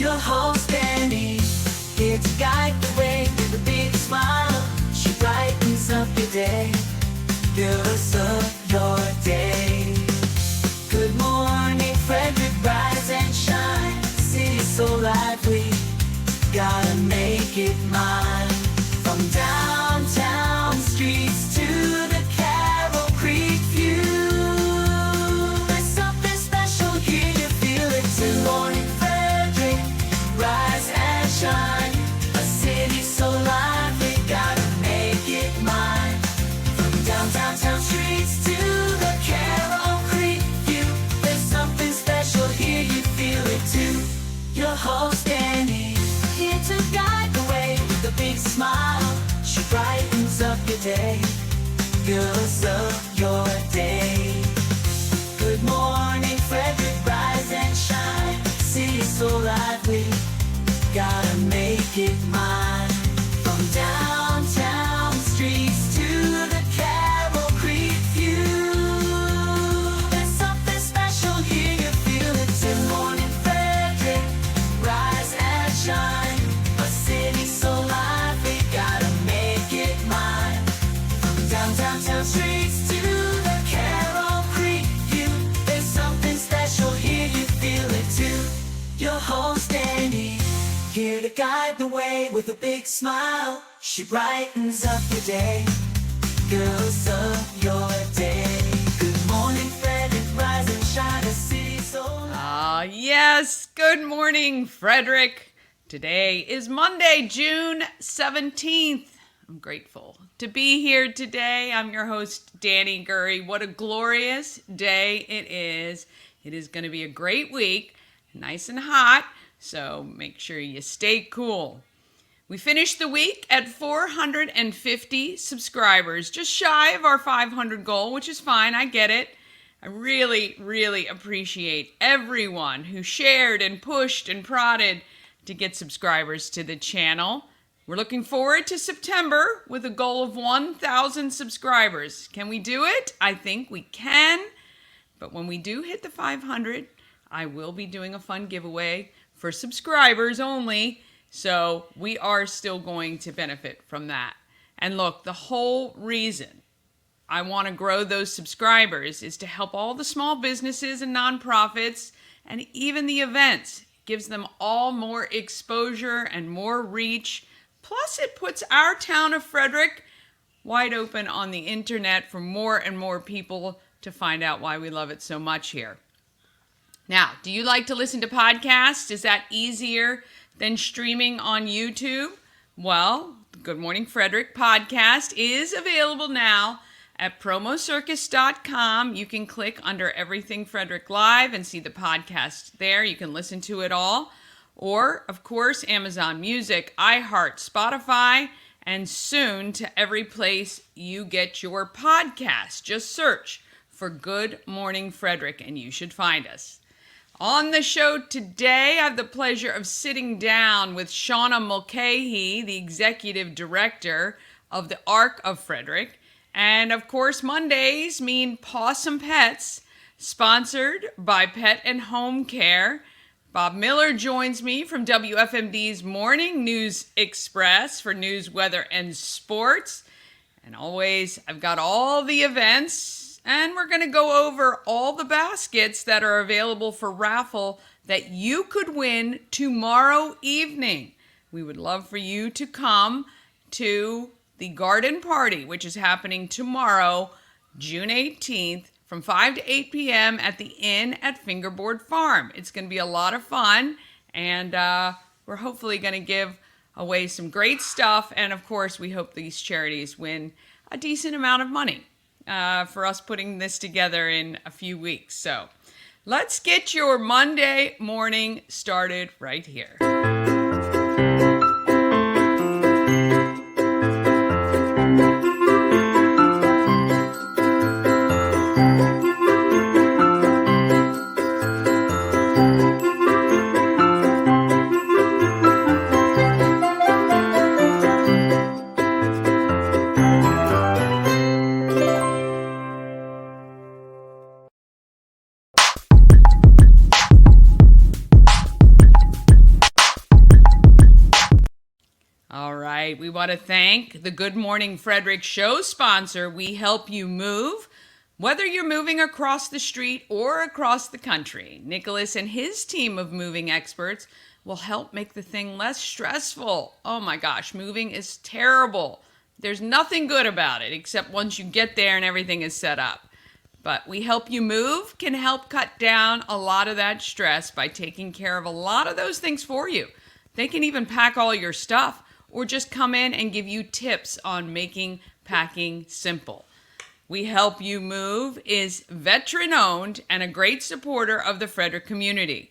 Your host Danny, here to guide the way with a big smile. She brightens up your day, girls of your day. Good morning, Frederick, rise and shine. City's so lively, gotta make it mine. From downtown streets to the Carroll Creek view, there's something special here, you feel it too. Good morning, Frederick, rise and shine. A city so lively, gotta make it mine. From downtown streets to the Carroll Creek view, there's something special here, you feel it too. Your host Danny, here to guide the way with a big smile. She brightens up your day, girls of your day. Good morning, Frederick, rise and shine. City's so lively, gotta make it mine. From downtown streets to the Carroll Creek view, there's something special here, you feel it too. Good morning, Frederick, rise and shine. A city so lively, gotta make it mine. From downtown streets to the Carroll Creek view, there's something special here, you feel it too. Your host Danny, here to guide the way with a big smile. She brightens up your day, girls of your day. Good morning, Frederick, rise and shine. A city so lively. Yes, good morning, Frederick. Today is Monday, June 17th. I'm grateful to be here today. I'm your host, Danny Gurry. What a glorious day it is. It is going to be a great week, nice and hot, so make sure you stay cool. We finished the week at 450 subscribers, just shy of our 500 goal, which is fine. I get it. I really, really appreciate everyone who shared and pushed and prodded to get subscribers to the channel. We're looking forward to September with a goal of 1,000 subscribers. Can we do it? I think we can. But when we do hit the 500, I will be doing a fun giveaway for subscribers only. So we are still going to benefit from that. And look, the whole reason I want to grow those subscribers is to help all the small businesses and nonprofits and even the events. It gives them all more exposure and more reach. Plus, it puts our town of Frederick wide open on the internet for more and more people to find out why we love it so much here. Now, do you like to listen to podcasts? Is that easier than streaming on YouTube? Well, the Good Morning Frederick podcast is available now at promocircus.com. You can click under Everything Frederick Live and see the podcast there. You can listen to it all. Or, of course, Amazon Music, iHeart, Spotify, and soon to every place you get your podcast. Just search for Good Morning Frederick and you should find us. On the show today, I have the pleasure of sitting down with Shauna Mulcahy, the executive director of the Ark of Frederick. And of course, Mondays mean Pawsome Pets, sponsored by Pet and Home Care. Bob Miller joins me from WFMD's Morning News Express for news, weather, and sports. And always, I've got all the events. And we're going to go over all the baskets that are available for raffle that you could win tomorrow evening. We would love for you to come to the garden party, which is happening tomorrow, June 18th, from 5 to 8 p.m. at the Inn at Fingerboard Farm. It's going to be a lot of fun, and we're hopefully going to give away some great stuff. And, of course, we hope these charities win a decent amount of money for us putting this together in a few weeks. So let's get your Monday morning started right here. right. We want to thank the Good Morning Frederick show sponsor, We Help You Move. Whether you're moving across the street or across the country, Nicholas and his team of moving experts will help make the thing less stressful. Oh my gosh, moving is terrible. There's nothing good about it except once you get there and everything is set up. But We Help You Move can help cut down a lot of that stress by taking care of a lot of those things for you. They can even pack all your stuff or just come in and give you tips on making packing simple. We Help You Move is veteran-owned and a great supporter of the Frederick community.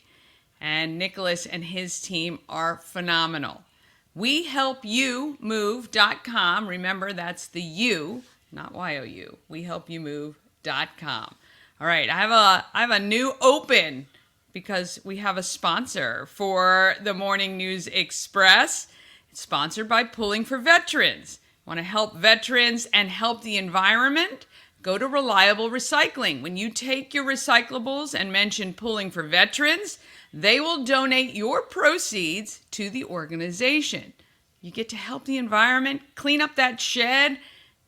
And Nicholas and his team are phenomenal. WeHelpYouMove.com. Remember, that's the U, not Y-O-U. WeHelpYouMove.com. All right, I have a new open because we have a sponsor for the Morning News Express. It's sponsored by Pulling for Veterans. Want to help veterans and help the environment? Go to Reliable Recycling. When you take your recyclables and mention Pulling for Veterans, they will donate your proceeds to the organization. You get to help the environment, clean up that shed,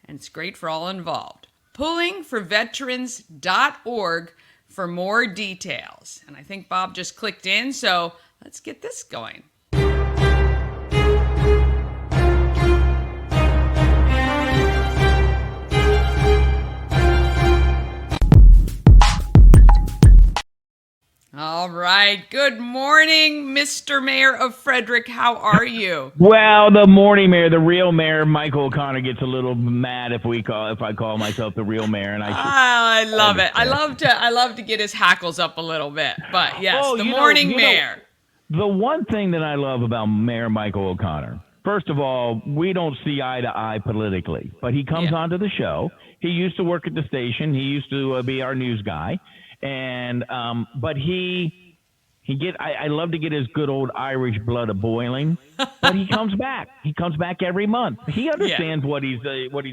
and it's great for all involved. Pullingforveterans.org for more details. And I think Bob just clicked in, so let's get this going. All right. Good morning, Mr. Mayor of Frederick. How are you? Well, the morning mayor, the real mayor, Michael O'Connor, gets a little mad if I call myself the real mayor, and I love it. I love to get his hackles up a little bit. But yes, the morning mayor. The one thing that I love about Mayor Michael O'Connor, first of all, we don't see eye to eye politically, but he comes onto the show. He used to work at the station. He used to be our news guy. And but I love to get his good old Irish blood a boiling, but he comes back. He comes back every month. He understands what he's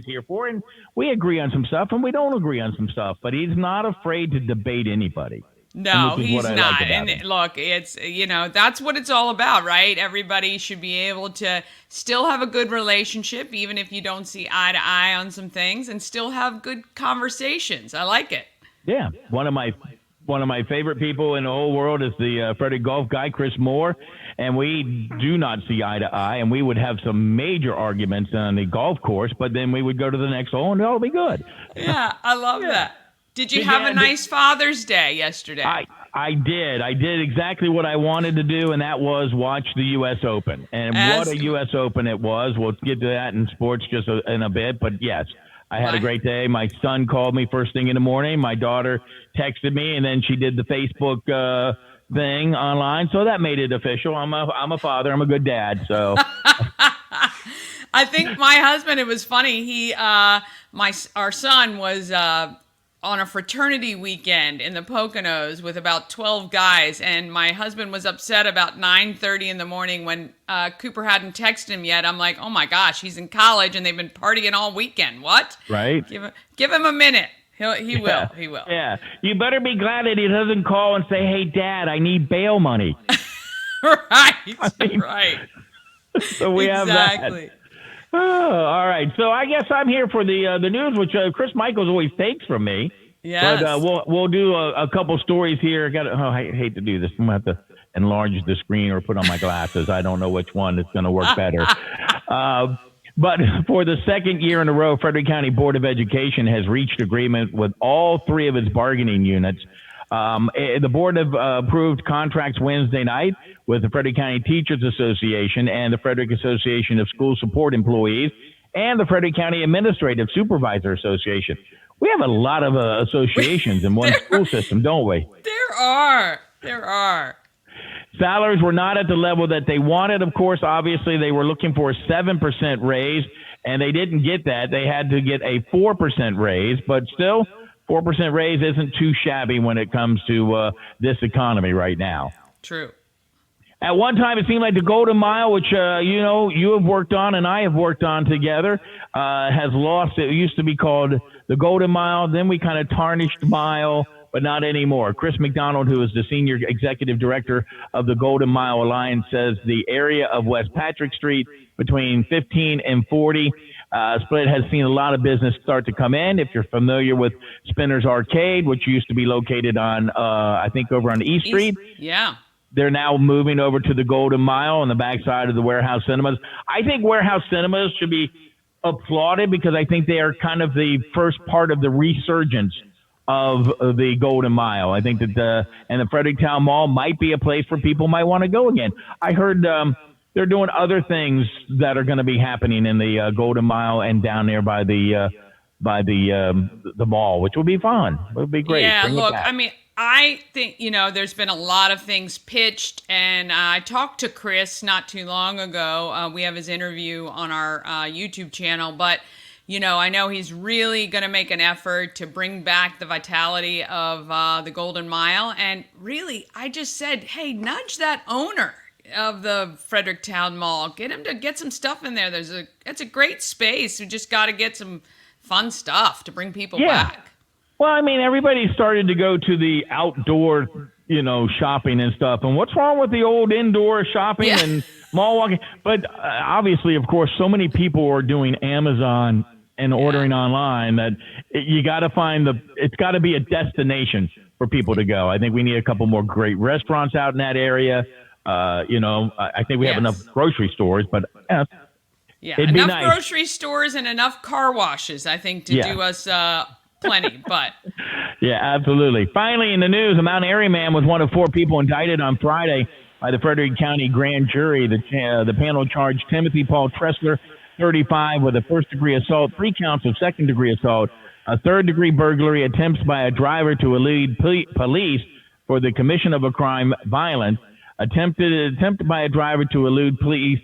here for, and we agree on some stuff, and we don't agree on some stuff. But he's not afraid to debate anybody. No, he's not. And look, it's that's what it's all about, right? Everybody should be able to still have a good relationship, even if you don't see eye to eye on some things, and still have good conversations. I like it. Yeah, one of my favorite people in the whole world is the Frederick golf guy, Chris Moore, and we do not see eye to eye, and we would have some major arguments on the golf course, but then we would go to the next hole, and it'll be good. Yeah, I love that. Did you have a nice Father's Day yesterday? I did. I did exactly what I wanted to do, and that was watch the U.S. Open. And what a U.S. Open it was. We'll get to that in sports just in a bit, but yes. I had a great day. My son called me first thing in the morning. My daughter texted me, and then she did the Facebook thing online. So that made it official. I'm a father. I'm a good dad. So I think my husband. It was funny. Our son was on a fraternity weekend in the Poconos with about 12 guys, and my husband was upset about 9:30 in the morning when Cooper hadn't texted him yet. I'm like, oh my gosh, he's in college and they've been partying all weekend. What? Right. Give him a minute. He will. Yeah. You better be glad that he doesn't call and say, hey, Dad, I need bail money. Right. So we have that. Oh, all right. So I guess I'm here for the news, which Chris Michaels always takes from me. Yes. But we'll do a couple stories here. I hate to do this. I'm going to have to enlarge the screen or put on my glasses. I don't know which one is going to work better. But for the second year in a row, Frederick County Board of Education has reached agreement with all three of its bargaining units. The board have approved contracts Wednesday night with the Frederick County Teachers Association and the Frederick Association of School Support Employees and the Frederick County Administrative Supervisor Association. We have a lot of associations in one school system, don't we? There are. Salaries were not at the level that they wanted. Of course, obviously, they were looking for a 7% raise, and they didn't get that. They had to get a 4% raise, but still, 4% raise isn't too shabby when it comes to this economy right now. True. At one time, it seemed like the Golden Mile, which, you have worked on and I have worked on together, has lost. It used to be called the Golden Mile. Then we kind of tarnished Mile. but not anymore. Chris McDonald, who is the senior executive director of the Golden Mile Alliance, says the area of West Patrick Street between 15 and 40 split has seen a lot of business start to come in. If you're familiar with Spinner's Arcade, which used to be located on, I think, over on East Street. Yeah. They're now moving over to the Golden Mile on the backside of the Warehouse Cinemas. I think Warehouse Cinemas should be applauded because I think they are kind of the first part of the resurgence of the Golden Mile. I think that the Fredericktown Mall might be a place where people might want to go again. I heard they're doing other things that are going to be happening in the Golden Mile and down there by the mall, which will be fun. It would be great. Yeah, Bring it look, back. I mean, I think, there's been a lot of things pitched, and I talked to Chris not too long ago. We have his interview on our YouTube channel, but, I know he's really going to make an effort to bring back the vitality of the Golden Mile. And really, I just said, hey, nudge that owner of the Fredericktown Mall. Get him to get some stuff in there. It's a great space. We just got to get some fun stuff to bring people back. Well, I mean, everybody started to go to the outdoor, shopping and stuff. And what's wrong with the old indoor shopping and mall walking? But obviously, of course, so many people are doing Amazon and ordering online that you got to find it's got to be a destination for people to go. I think we need a couple more great restaurants out in that area. I think we have enough grocery stores, but it'd be enough nice. Grocery stores and enough car washes, I think, to do us plenty, but yeah, absolutely. Finally, in the news, a Mount Airy man was one of 4 people indicted on Friday by the Frederick County Grand Jury. The panel charged Timothy Paul Tressler, 35, with a first-degree assault, 3 counts of second-degree assault, a third-degree burglary, attempts by a driver to elude police for the commission of a crime, violence, attempt by a driver to elude police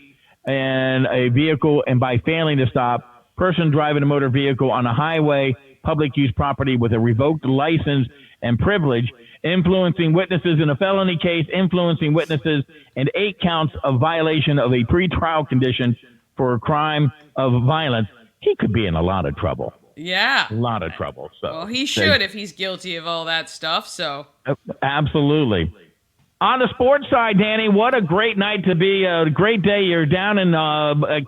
and a vehicle, and by failing to stop, person driving a motor vehicle on a highway, public use property with a revoked license and privilege, influencing witnesses in a felony case, influencing witnesses, and 8 counts of violation of a pretrial condition for a crime of violence. He could be in a lot of trouble. Yeah. A lot of trouble. So, well, he should if he's guilty of all that stuff, so. Absolutely. On the sports side, Danny, what a great night to be. A great day. You're down in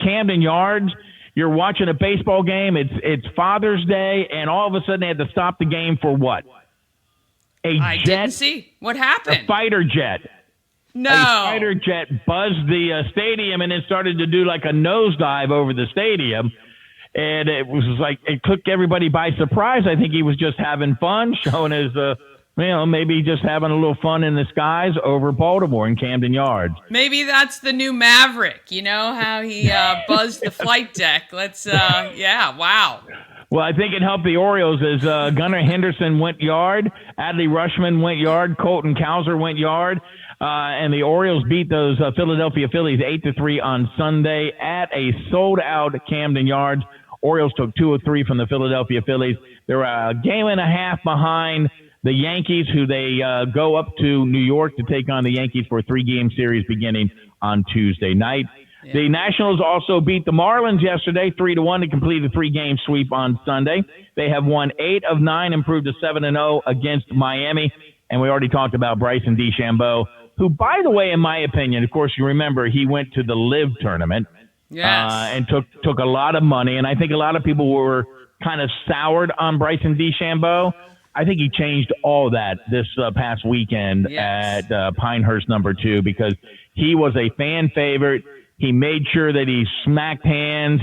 Camden Yards. You're watching a baseball game. It's Father's Day, and all of a sudden they had to stop the game for what? I didn't see. What happened? A fighter jet. No. A fighter jet buzzed the stadium and then started to do like a nosedive over the stadium. And it was like it took everybody by surprise. I think he was just having fun, showing his maybe just having a little fun in the skies over Baltimore in Camden Yards. Maybe that's the new Maverick. You know how he buzzed the flight deck. Let's, wow. Well, I think it helped the Orioles as Gunnar Henderson went yard, Adley Rutschman went yard, Colton Cowser went yard, and the Orioles beat those Philadelphia Phillies 8-3 on Sunday at a sold-out Camden Yards. Orioles took 2 of 3 from the Philadelphia Phillies. They're a game and a half behind the Yankees, who they go up to New York to take on the Yankees for a 3-game series beginning on Tuesday night. Yeah. The Nationals also beat the Marlins yesterday 3-1 to complete a 3-game sweep on Sunday. They have won 8 of 9, improved to 7-0 against Miami. And we already talked about Bryson DeChambeau, who, by the way, in my opinion, of course, you remember he went to the LIV tournament and took a lot of money. And I think a lot of people were kind of soured on Bryson DeChambeau. I think he changed all that this past weekend at Pinehurst number 2 because he was a fan favorite. He made sure that he smacked hands.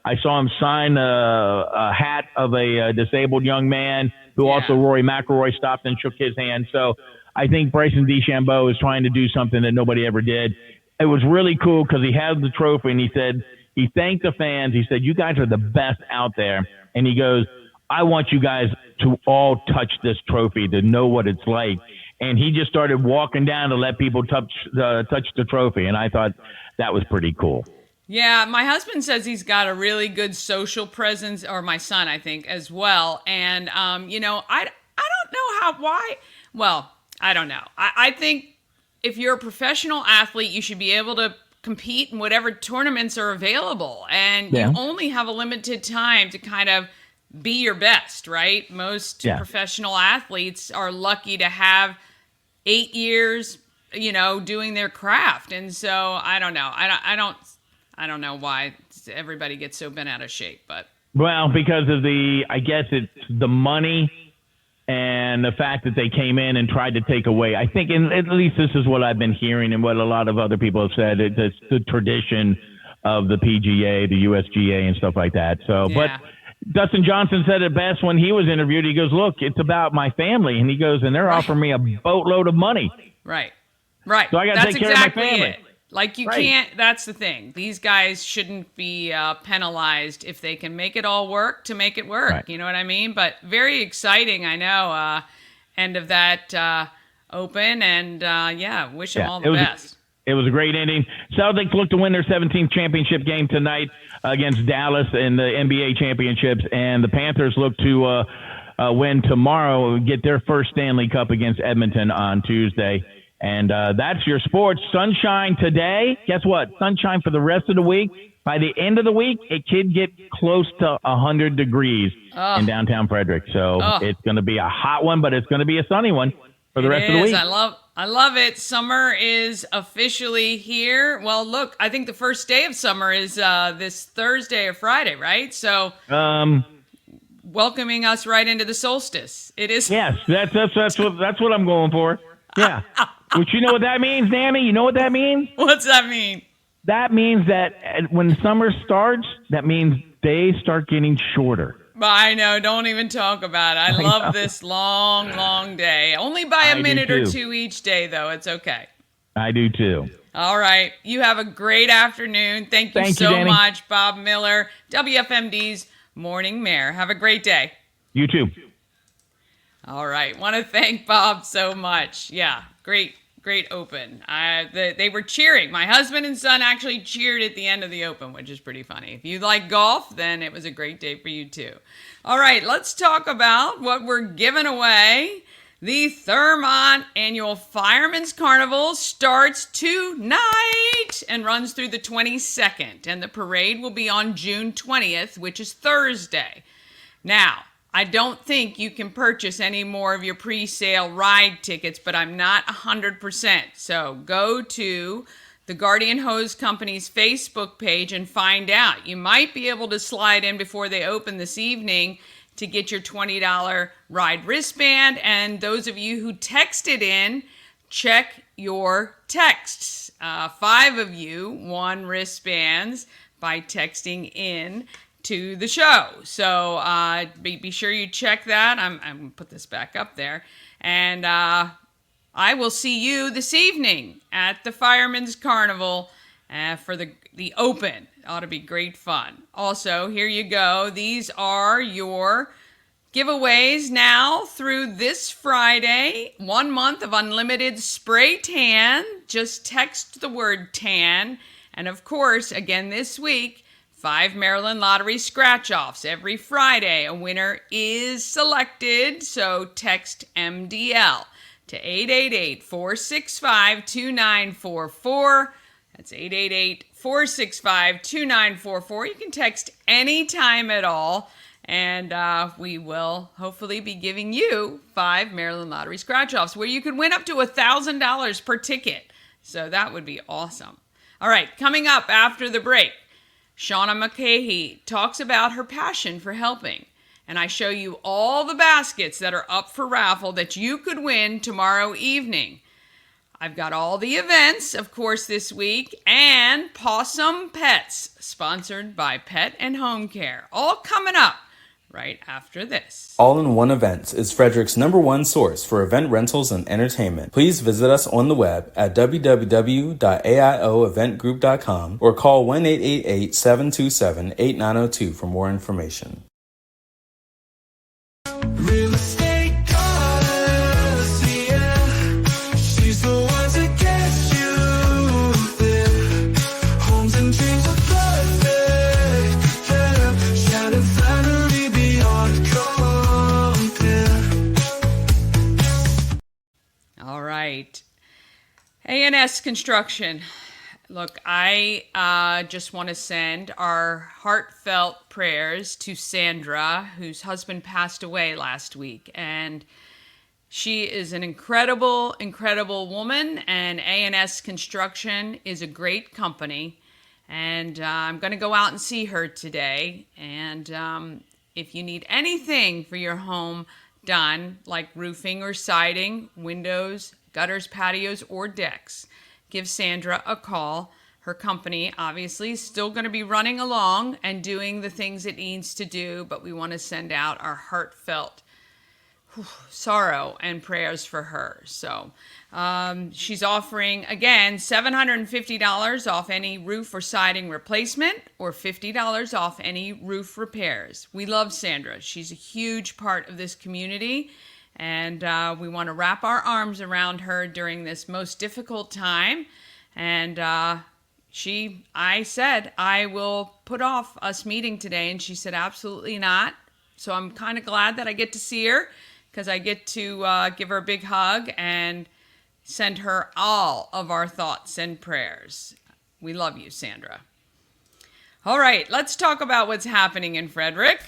I saw him sign a hat of a disabled young man who also Rory McIlroy stopped and shook his hand. So I think Bryson DeChambeau is trying to do something that nobody ever did. It was really cool because he had the trophy and he thanked the fans. He said, "You guys are the best out there." And he goes, "I want you guys to all touch this trophy to know what it's like." And he just started walking down to let people touch the trophy. And I thought that was pretty cool. Yeah, my husband says he's got a really good social presence, or my son, I think, as well. And, I don't know why. Well, I don't know. I think if you're a professional athlete, you should be able to compete in whatever tournaments are available. And you only have a limited time to kind of be your best, right? Most professional athletes are lucky to have 8 years, doing their craft. And so I don't know. I don't know why everybody gets so bent out of shape, but. Well, because of I guess it's the money and the fact that they came in and tried to take away. I think, and at least this is what I've been hearing and what a lot of other people have said, it's the tradition of the PGA, the USGA and stuff like that. So, but Dustin Johnson said it best when he was interviewed. He goes, look, it's about my family. And he goes, and they're offering me a boatload of money. Right. So I got to take care of my family. It. Like you can't, that's the thing. These guys shouldn't be penalized if they can make it all work to make it work. Right. You know what I mean? But very exciting, I know, end of that Open. And wish them all the best. It was a great inning. Celtics look to win their 17th championship game tonight against Dallas in the NBA championships. And the Panthers look to win tomorrow, get their first Stanley Cup against Edmonton on Tuesday. And that's your sports. Sunshine today. Guess what? Sunshine for the rest of the week. By the end of the week, it could get close to 100 degrees in downtown Frederick. So it's going to be a hot one, but it's going to be a sunny one for the rest of the week. I love it. Summer is officially here. Well, look, I think the first day of summer is this Thursday or Friday, right? So welcoming us right into the solstice. It is. Yes, that's what I'm going for. Yeah. Which you know what that means, Danny? You know what that means? What's that mean? That means that when summer starts, that means days start getting shorter. I know. Don't even talk about it. I love this long, long day. Only by a minute or two each day, though. It's okay. I do, too. All right. You have a great afternoon. Thank you so much, Bob Miller, WFMD's Morning Mayor. Have a great day. You too. All right. Want to thank Bob so much. Yeah. Great Open. They were cheering. My husband and son actually cheered at the end of the Open, which is pretty funny. If you like golf, then it was a great day for you too. All right, let's talk about what we're giving away. The Thurmont Annual Fireman's Carnival starts tonight and runs through the 22nd. And the parade will be on June 20th, which is Thursday. Now, I don't think you can purchase any more of your pre-sale ride tickets, but I'm not 100%. So go to the Guardian Hose Company's Facebook page and find out. You might be able to slide in before they open this evening to get your $20 ride wristband. And those of you who texted in, check your texts. 5 of you won wristbands by texting in to the show. So be sure you check that. I'm going to put this back up there. And I will see you this evening at the Fireman's Carnival for the Open. It ought to be great fun. Also, here you go. These are your giveaways now through this Friday. 1 month of unlimited spray tan. Just text the word tan. And of course, again this week, 5 Maryland Lottery scratch-offs. Every Friday, a winner is selected, so text MDL to 888-465-2944. That's 888-465-2944. You can text anytime at all, and we will hopefully be giving you 5 Maryland Lottery scratch-offs, where you could win up to $1,000 per ticket. So that would be awesome. All right, coming up after the break, Shauna McCahey talks about her passion for helping, and I show you all the baskets that are up for raffle that you could win tomorrow evening. I've got all the events, of course, this week, and Possum Pets, sponsored by Pet and Home Care, all coming up right after this. All-in-One Events is Frederick's #1 source for event rentals and entertainment. Please visit us on the web at www.aioeventgroup.com or call 1-888-727-8902 for more information. Real estate goddess, yeah. She's the one to get you there. Homes and dreams are perfect, yeah. Shattered family beyond compare. All right. A&S Construction. Look, I just want to send our heartfelt prayers to Sandra, whose husband passed away last week. And she is an incredible, incredible woman, and A&S Construction is a great company. And I'm going to go out and see her today. And if you need anything for your home done, like roofing or siding, windows, gutters, patios, or decks, give Sandra a call. Her company, obviously, is still going to be running along and doing the things it needs to do, but we want to send out our heartfelt sorrow and prayers for her. So she's offering, again, $750 off any roof or siding replacement or $50 off any roof repairs. We love Sandra. She's a huge part of this community, and we want to wrap our arms around her during this most difficult time. And I said, I will put off us meeting today, and she said, absolutely not. So I'm kind of glad that I get to see her, because I get to give her a big hug and send her all of our thoughts and prayers. We love you, Sandra. All right, let's talk about what's happening in Frederick.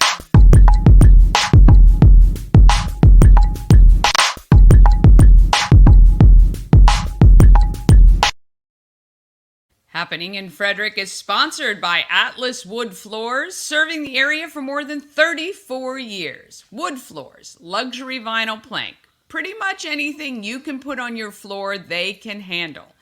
Happening in Frederick is sponsored by Atlas Wood Floors, serving the area for more than 34 years. Wood floors, luxury vinyl plank, pretty much anything you can put on your floor, they can handle.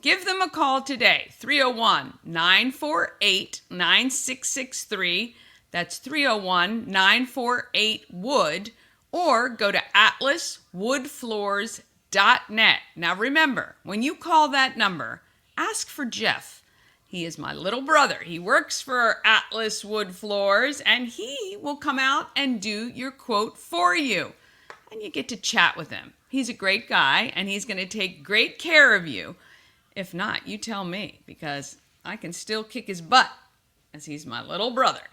Give them a call today, 301-948-9663. That's 301-948-WOOD, or go to atlaswoodfloors.net. Now remember, when you call that number, ask for Jeff. He is my little brother. He works for Atlas Wood Floors, and he will come out and do your quote for you. And you get to chat with him. He's a great guy, and he's going to take great care of you. If not, you tell me, because I can still kick his butt, as he's my little brother.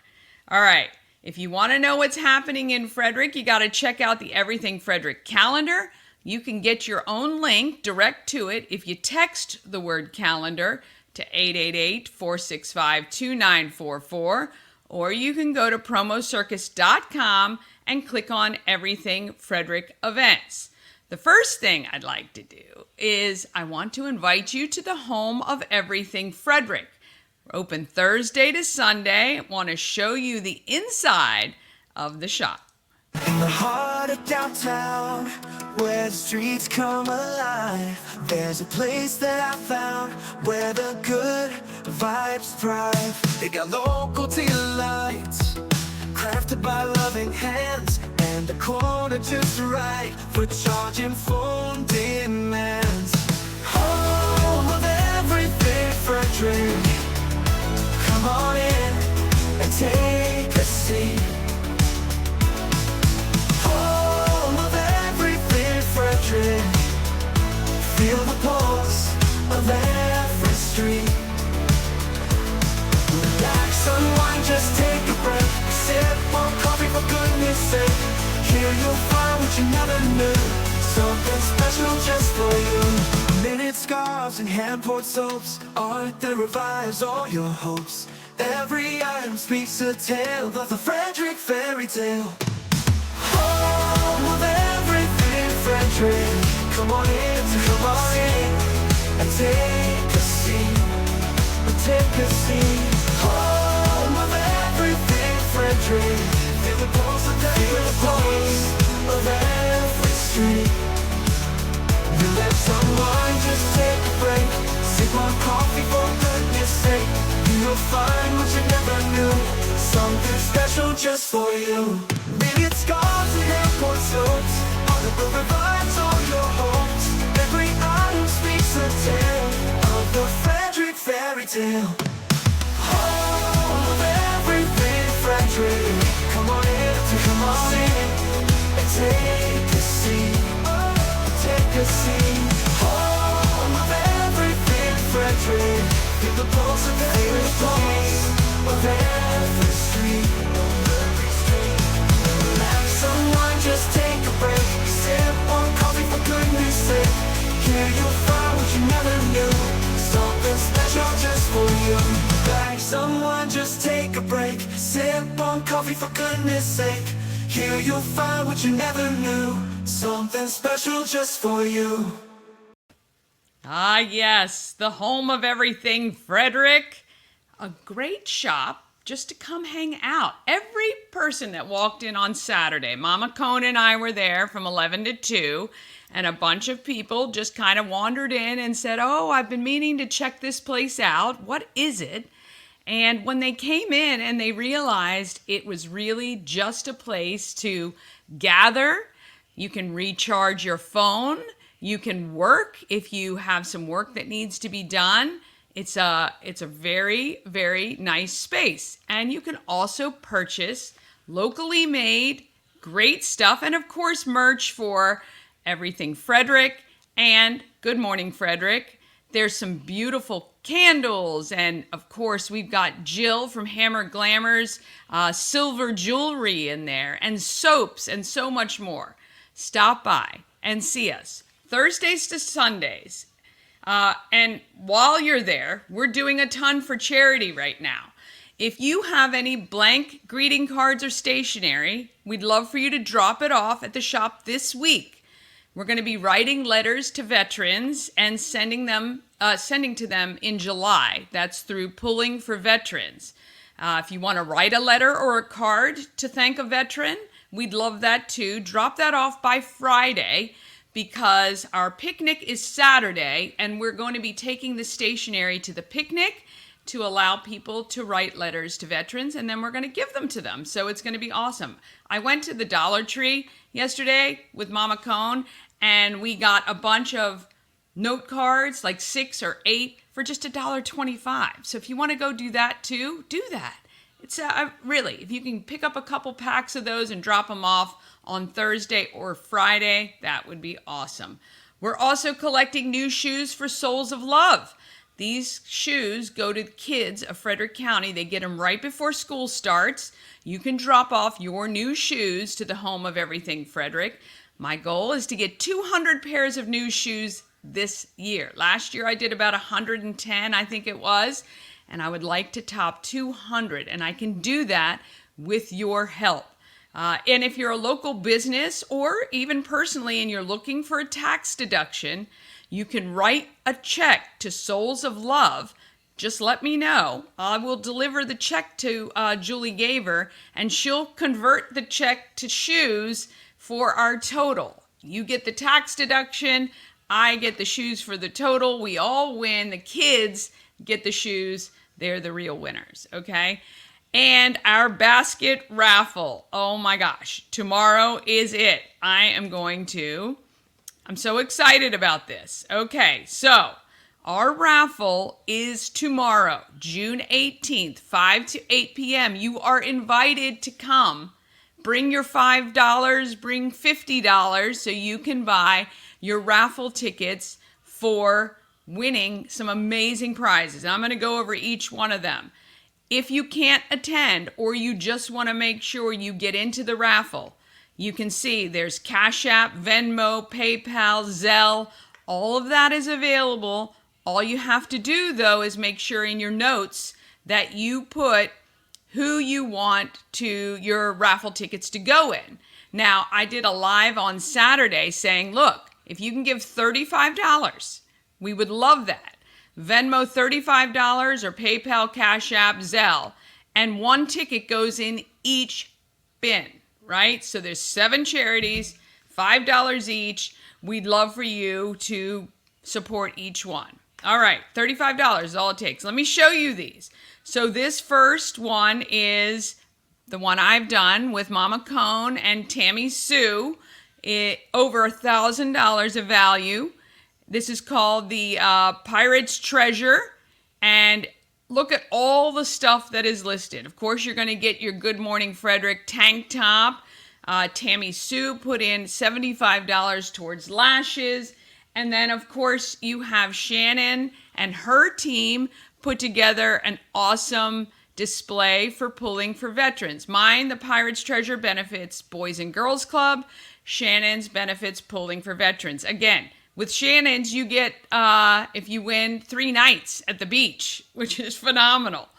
All right, if you want to know what's happening in Frederick, you got to check out the Everything Frederick calendar. You can get your own link direct to it if you text the word calendar to 888-465-2944, or you can go to promocircus.com and click on Everything Frederick events. The first thing I'd like to do is I want to invite you to the home of Everything Frederick. We're open Thursday to Sunday. I want to show you the inside of the shop. In the heart of downtown, where the streets come alive, there's a place that I found where the good vibes thrive. They got local delights, crafted by loving hands, and the corner just right for charging phone demands. Home of Everything Frederick, come on in and take a seat. Feel the pulse of every street. Relax, unwind, just take a breath. Sip on coffee for goodness sake. Here you'll find what you never knew, something special just for you. Knitted scarves and hand-poured soaps, art that revives all your hopes. Every item speaks a tale of the Frederick fairy tale. Home of Everything Frederick, come on in, and take a seat, Home of Everything Frederick, feel the pulse of every street. Relax, unwind, just take a break. Sip on coffee for goodness sake. You'll find what you never knew, something special just for you. Million scarves and airport soaps, all the river vibes, all your hopes. Every item speaks a tale of the Frederick fairy tale. Home of Everything Frederick, come on in, and take a seat, Home of Everything Frederick, feel the pulse of every street. Relax, unwind, just take a break. Sip on coffee for goodness sake. Here you'll find what you never knew, something special for you. Like someone just take a break, sip on coffee for goodness sake. Here you'll find what you never knew, something special just for you. Ah, yes, the home of everything, Frederick. A great shop just to come hang out. Every person that walked in on Saturday, Mama Cone and I were there from 11 to 2, and a bunch of people just kind of wandered in and said, oh, I've been meaning to check this place out. What is it? And when they came in and they realized it was really just a place to gather, you can recharge your phone, you can work if you have some work that needs to be done. It's a very, very nice space. And you can also purchase locally made great stuff, and of course merch for everything Frederick and Good Morning Frederick. There's some beautiful candles, and of course we've got Jill from Hammer Glamour's silver jewelry in there, and soaps, and so much more. Stop by and see us Thursdays to Sundays. And while you're there, we're doing a ton for charity right now. If you have any blank greeting cards or stationery, we'd love for you to drop it off at the shop this week. We're going to be writing letters to veterans and sending to them in July. That's through Pulling for Veterans. If you want to write a letter or a card to thank a veteran, we'd love that too. Drop that off by Friday, because our picnic is Saturday, and we're going to be taking the stationery to the picnic to allow people to write letters to veterans, and then we're going to give them to them. So it's going to be awesome. I went to the Dollar Tree yesterday with Mama Cone, and we got a bunch of note cards, like 6 or 8, for just $1.25. So if you want to go do that too, do that. It's really, if you can pick up a couple packs of those and drop them off on Thursday or Friday, that would be awesome. We're also collecting new shoes for Souls of Love. These shoes go to the kids of Frederick County. They get them right before school starts. You can drop off your new shoes to the home of everything Frederick. My goal is to get 200 pairs of new shoes this year. Last year I did about 110, I think it was, and I would like to top 200, and I can do that with your help. And if you're a local business or even personally and you're looking for a tax deduction, you can write a check to Souls of Love. Just let me know. I will deliver the check to Julie Gaver, and she'll convert the check to shoes for our total. You get the tax deduction, I get the shoes for the total. We all win. The kids get the shoes. They're the real winners, okay? And our basket raffle. Oh my gosh, tomorrow is it. I'm so excited about this. Okay, so our raffle is tomorrow, June 18th, 5 to 8 p.m. You are invited to come. Bring your $5, bring $50 so you can buy your raffle tickets for winning some amazing prizes. I'm going to go over each one of them. If you can't attend or you just want to make sure you get into the raffle, you can see there's Cash App, Venmo, PayPal, Zelle. All of that is available. All you have to do, though, is make sure in your notes that you put who you want to your raffle tickets to go in. Now, I did a live on Saturday saying, look, if you can give $35, we would love that. Venmo $35 or PayPal, Cash App, Zelle, and one ticket goes in each bin, right? So there's 7 charities, $5 each. We'd love for you to support each one. All right, $35 is all it takes. Let me show you these. So this first one is the one I've done with Mama Cone and Tammy Sue. Over $1,000 of value. This is called the Pirate's Treasure, and look at all the stuff that is listed. Of course, you're going to get your Good Morning Frederick tank top. Tammy Sue put in $75 towards lashes, and then of course you have Shannon and her team put together an awesome display for Pulling for Veterans. Mine, the Pirate's Treasure, benefits Boys and Girls Club. Shannon's benefits Pulling for Veterans. Again, With Shannon's, you get, if you win, 3 nights at the beach, which is phenomenal.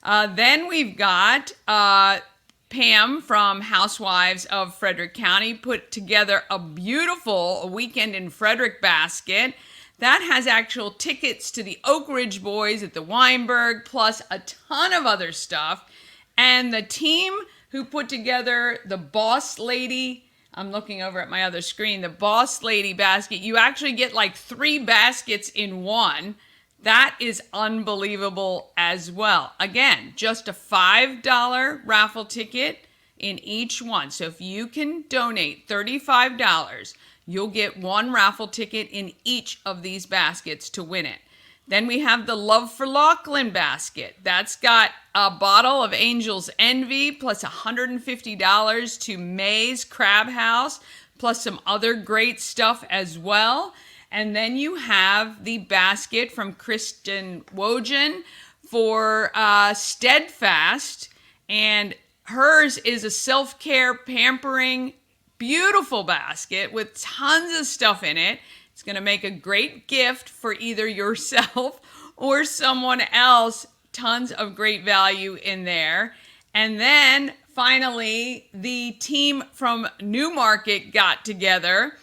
Then we've got Pam from Housewives of Frederick County put together a beautiful weekend in Frederick basket. That has actual tickets to the Oak Ridge Boys at the Weinberg, plus a ton of other stuff. And the team who put together the Boss Lady, I'm looking over at my other screen, the Boss Lady basket, you actually get like 3 baskets in one. That is unbelievable as well. Again, just a $5 raffle ticket in each one. So if you can donate $35, you'll get 1 raffle ticket in each of these baskets to win it. Then we have the Love for Lachlan basket. That's got a bottle of Angel's Envy plus $150 to May's Crab House, plus some other great stuff as well. And then you have the basket from Kristen Wojan for Steadfast. And hers is a self-care, pampering, beautiful basket with tons of stuff in it. It's going to make a great gift for either yourself or someone else. Tons of great value in there. And then finally, the team from Newmarket got together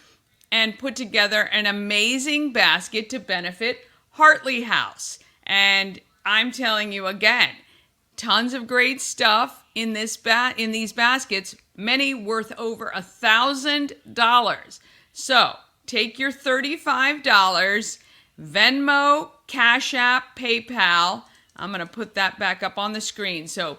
and put together an amazing basket to benefit Hartley House. And I'm telling you again, tons of great stuff in these baskets, many worth over $1,000. So take your $35, Venmo, Cash App, PayPal. I'm going to put that back up on the screen. So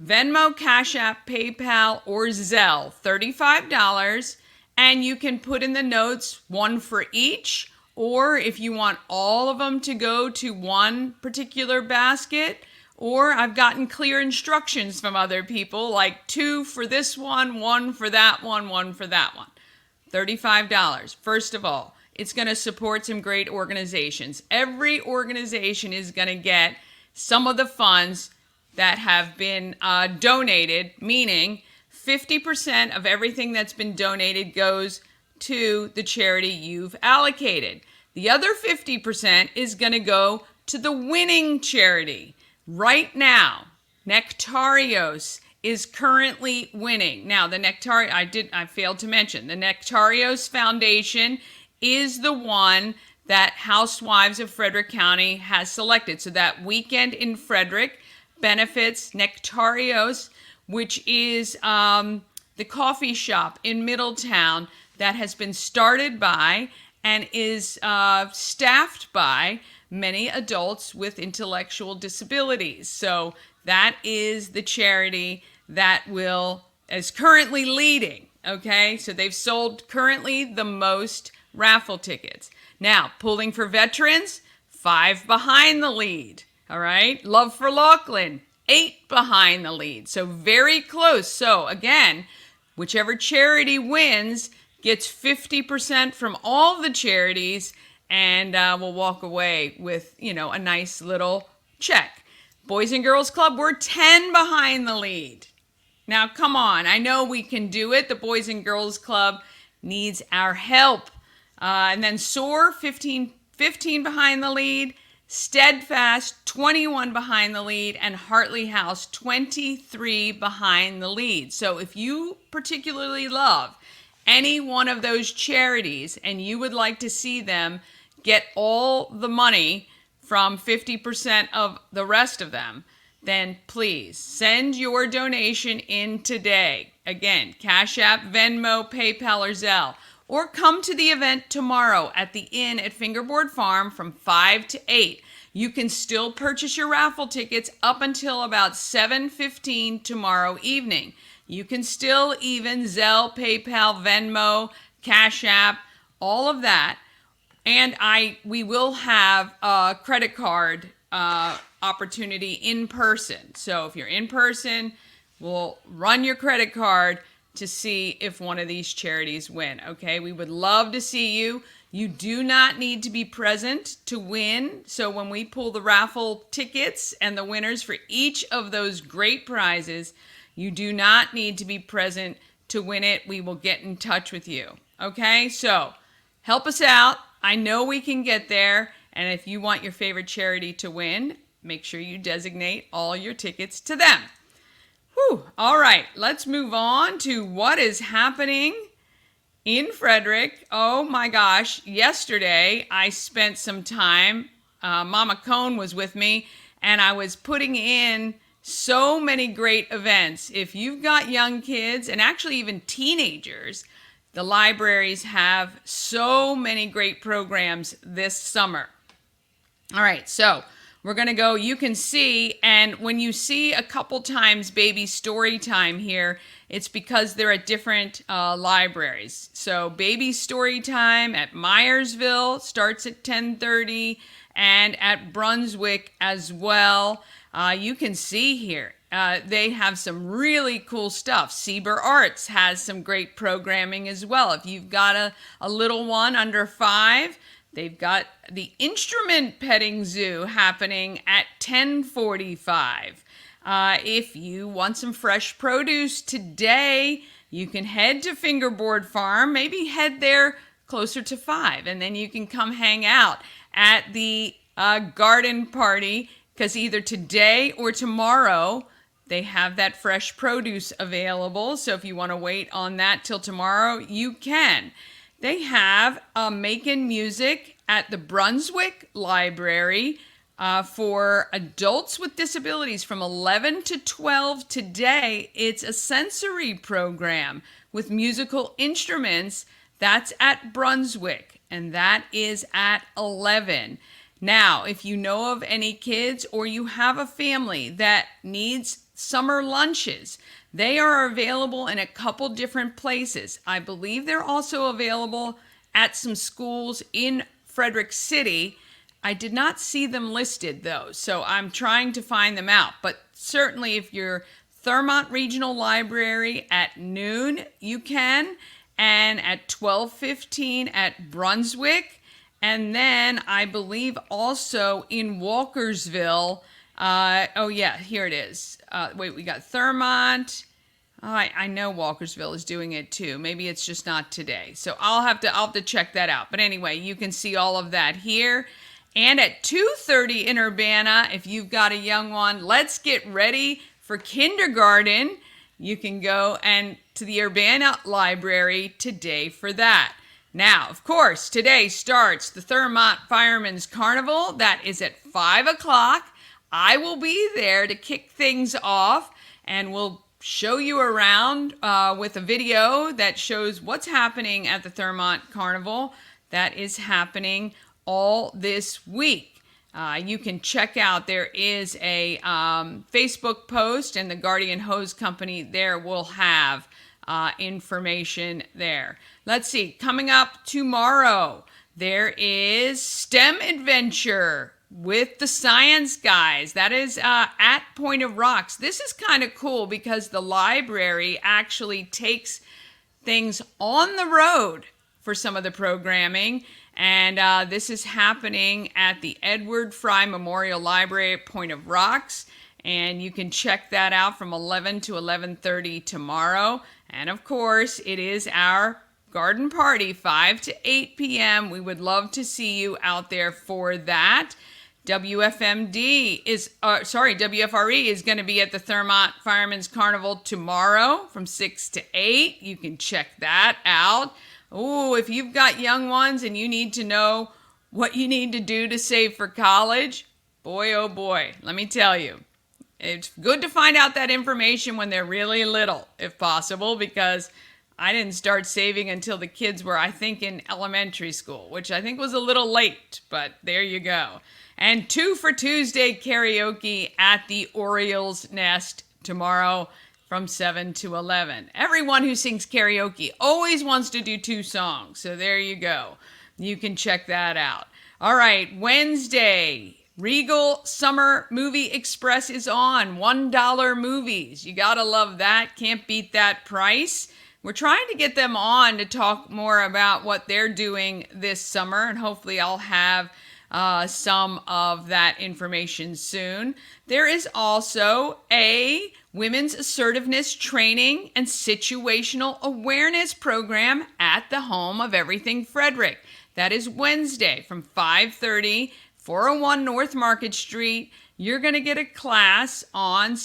Venmo, Cash App, PayPal, or Zelle, $35. And you can put in the notes 1 for each. Or if you want all of them to go to one particular basket, or I've gotten clear instructions from other people, like 2 for this one, 1 for that one, 1 for that one. $35. First of all, it's going to support some great organizations. Every organization is going to get some of the funds that have been donated, meaning 50% of everything that's been donated goes to the charity you've allocated. The other 50% is going to go to the winning charity. Right now, Nectarios is currently winning. Now, the I failed to mention, the Nectarios Foundation is the one that Housewives of Frederick County has selected. So that weekend in Frederick benefits Nectarios, which is the coffee shop in Middletown that has been started by and is staffed by many adults with intellectual disabilities. So that is the charity that is currently leading, okay? So they've sold currently the most raffle tickets. Now, Pulling for Veterans, 5 behind the lead, all right? Love for Lachlan, 8 behind the lead. So very close. So again, whichever charity wins gets 50% from all the charities, and we'll walk away with, a nice little check. Boys and Girls Club, we're 10 behind the lead. Now, come on. I know we can do it. The Boys and Girls Club needs our help. And then SOAR, 15 behind the lead. Steadfast, 21 behind the lead. And Hartley House, 23 behind the lead. So if you particularly love any one of those charities and you would like to see them get all the money from 50% of the rest of them, then please send your donation in today. Again, Cash App, Venmo, PayPal, or Zelle. Or come to the event tomorrow at the Inn at Fingerboard Farm from 5 to 8. You can still purchase your raffle tickets up until about 7:15 tomorrow evening. You can still even Zelle, PayPal, Venmo, Cash App, all of that. And we will have a credit card opportunity in person. So if you're in person, we'll run your credit card to see if one of these charities win. Okay, we would love to see you. You do not need to be present to win. So when we pull the raffle tickets and the winners for each of those great prizes, you do not need to be present to win it. We will get in touch with you. Okay, so help us out. I know we can get there. And if you want your favorite charity to win, make sure you designate all your tickets to them. Whew. All right, let's move on to what is happening in Frederick. Oh my gosh, yesterday I spent some time, Mama Cone was with me, and I was putting in so many great events. If you've got young kids, and actually even teenagers, the libraries have so many great programs this summer. All right, so we're going to go, you can see, and when you see a couple times baby story time here, it's because they're at different libraries. So baby story time at Myersville starts at 10:30, and at Brunswick as well. You can see here, they have some really cool stuff. Sieber Arts has some great programming as well. If you've got a little one under 5, they've got the instrument petting zoo happening at 10:45. If you want some fresh produce today, you can head to Fingerboard Farm, maybe head there closer to 5, and then you can come hang out at the garden party, because either today or tomorrow they have that fresh produce available. So if you want to wait on that till tomorrow, you can. They have making music at the Brunswick Library for adults with disabilities from 11 to 12 today. It's a sensory program with musical instruments. That's at Brunswick, and that is at 11. Now, if you know of any kids or you have a family that needs summer lunches, they are available in a couple different places. I believe they're also available at some schools in Frederick City. I did not see them listed though, so I'm trying to find them out. But certainly if you're Thurmont Regional Library at noon, you can, and at 12:15 at Brunswick. And then I believe also in Walkersville, oh yeah, here it is. Wait, we got Thurmont. I know Walkersville is doing it too. Maybe it's just not today. So I'll have to check that out. But anyway, you can see all of that here. And at 2:30 in Urbana, if you've got a young one, let's get ready for kindergarten. You can go and to the Urbana Library today for that. Now, of course, today starts the Thurmont Firemen's Carnival. That is at 5 o'clock. I will be there to kick things off, and we'll show you around with a video that shows what's happening at the Thurmont Carnival. That is happening all this week. You can check out, there is a Facebook post, and the Guardian Hose Company there will have information there. Let's see, coming up tomorrow, there is STEM Adventure with the Science Guys. That is at Point of Rocks. This is kind of cool because the library actually takes things on the road for some of the programming. And this is happening at the Edward Fry Memorial Library at Point of Rocks. And you can check that out from 11 to 11:30 tomorrow. And of course, it is our garden party, 5 to 8 p.m. We would love to see you out there for that. WFRE is going to be at the Thurmont Firemen's Carnival tomorrow from 6 to 8. You can check that out. Oh, if you've got young ones and you need to know what you need to do to save for college, boy, oh boy, let me tell you. It's good to find out that information when they're really little, if possible, because I didn't start saving until the kids were, I think, in elementary school, which I think was a little late, but there you go. And 2 for Tuesday karaoke at the Orioles Nest tomorrow from 7 to 11. Everyone who sings karaoke always wants to do 2 songs, so there you go. You can check that out. All right, Wednesday, Regal Summer Movie Express is on. $1 movies. You gotta love that. Can't beat that price. We're trying to get them on to talk more about what they're doing this summer, and hopefully I'll have some of that information soon. There is also a Women's Assertiveness Training and Situational Awareness Program at the home of Everything Frederick. That is Wednesday from 5:30, 401 North Market Street. You're going to get a class on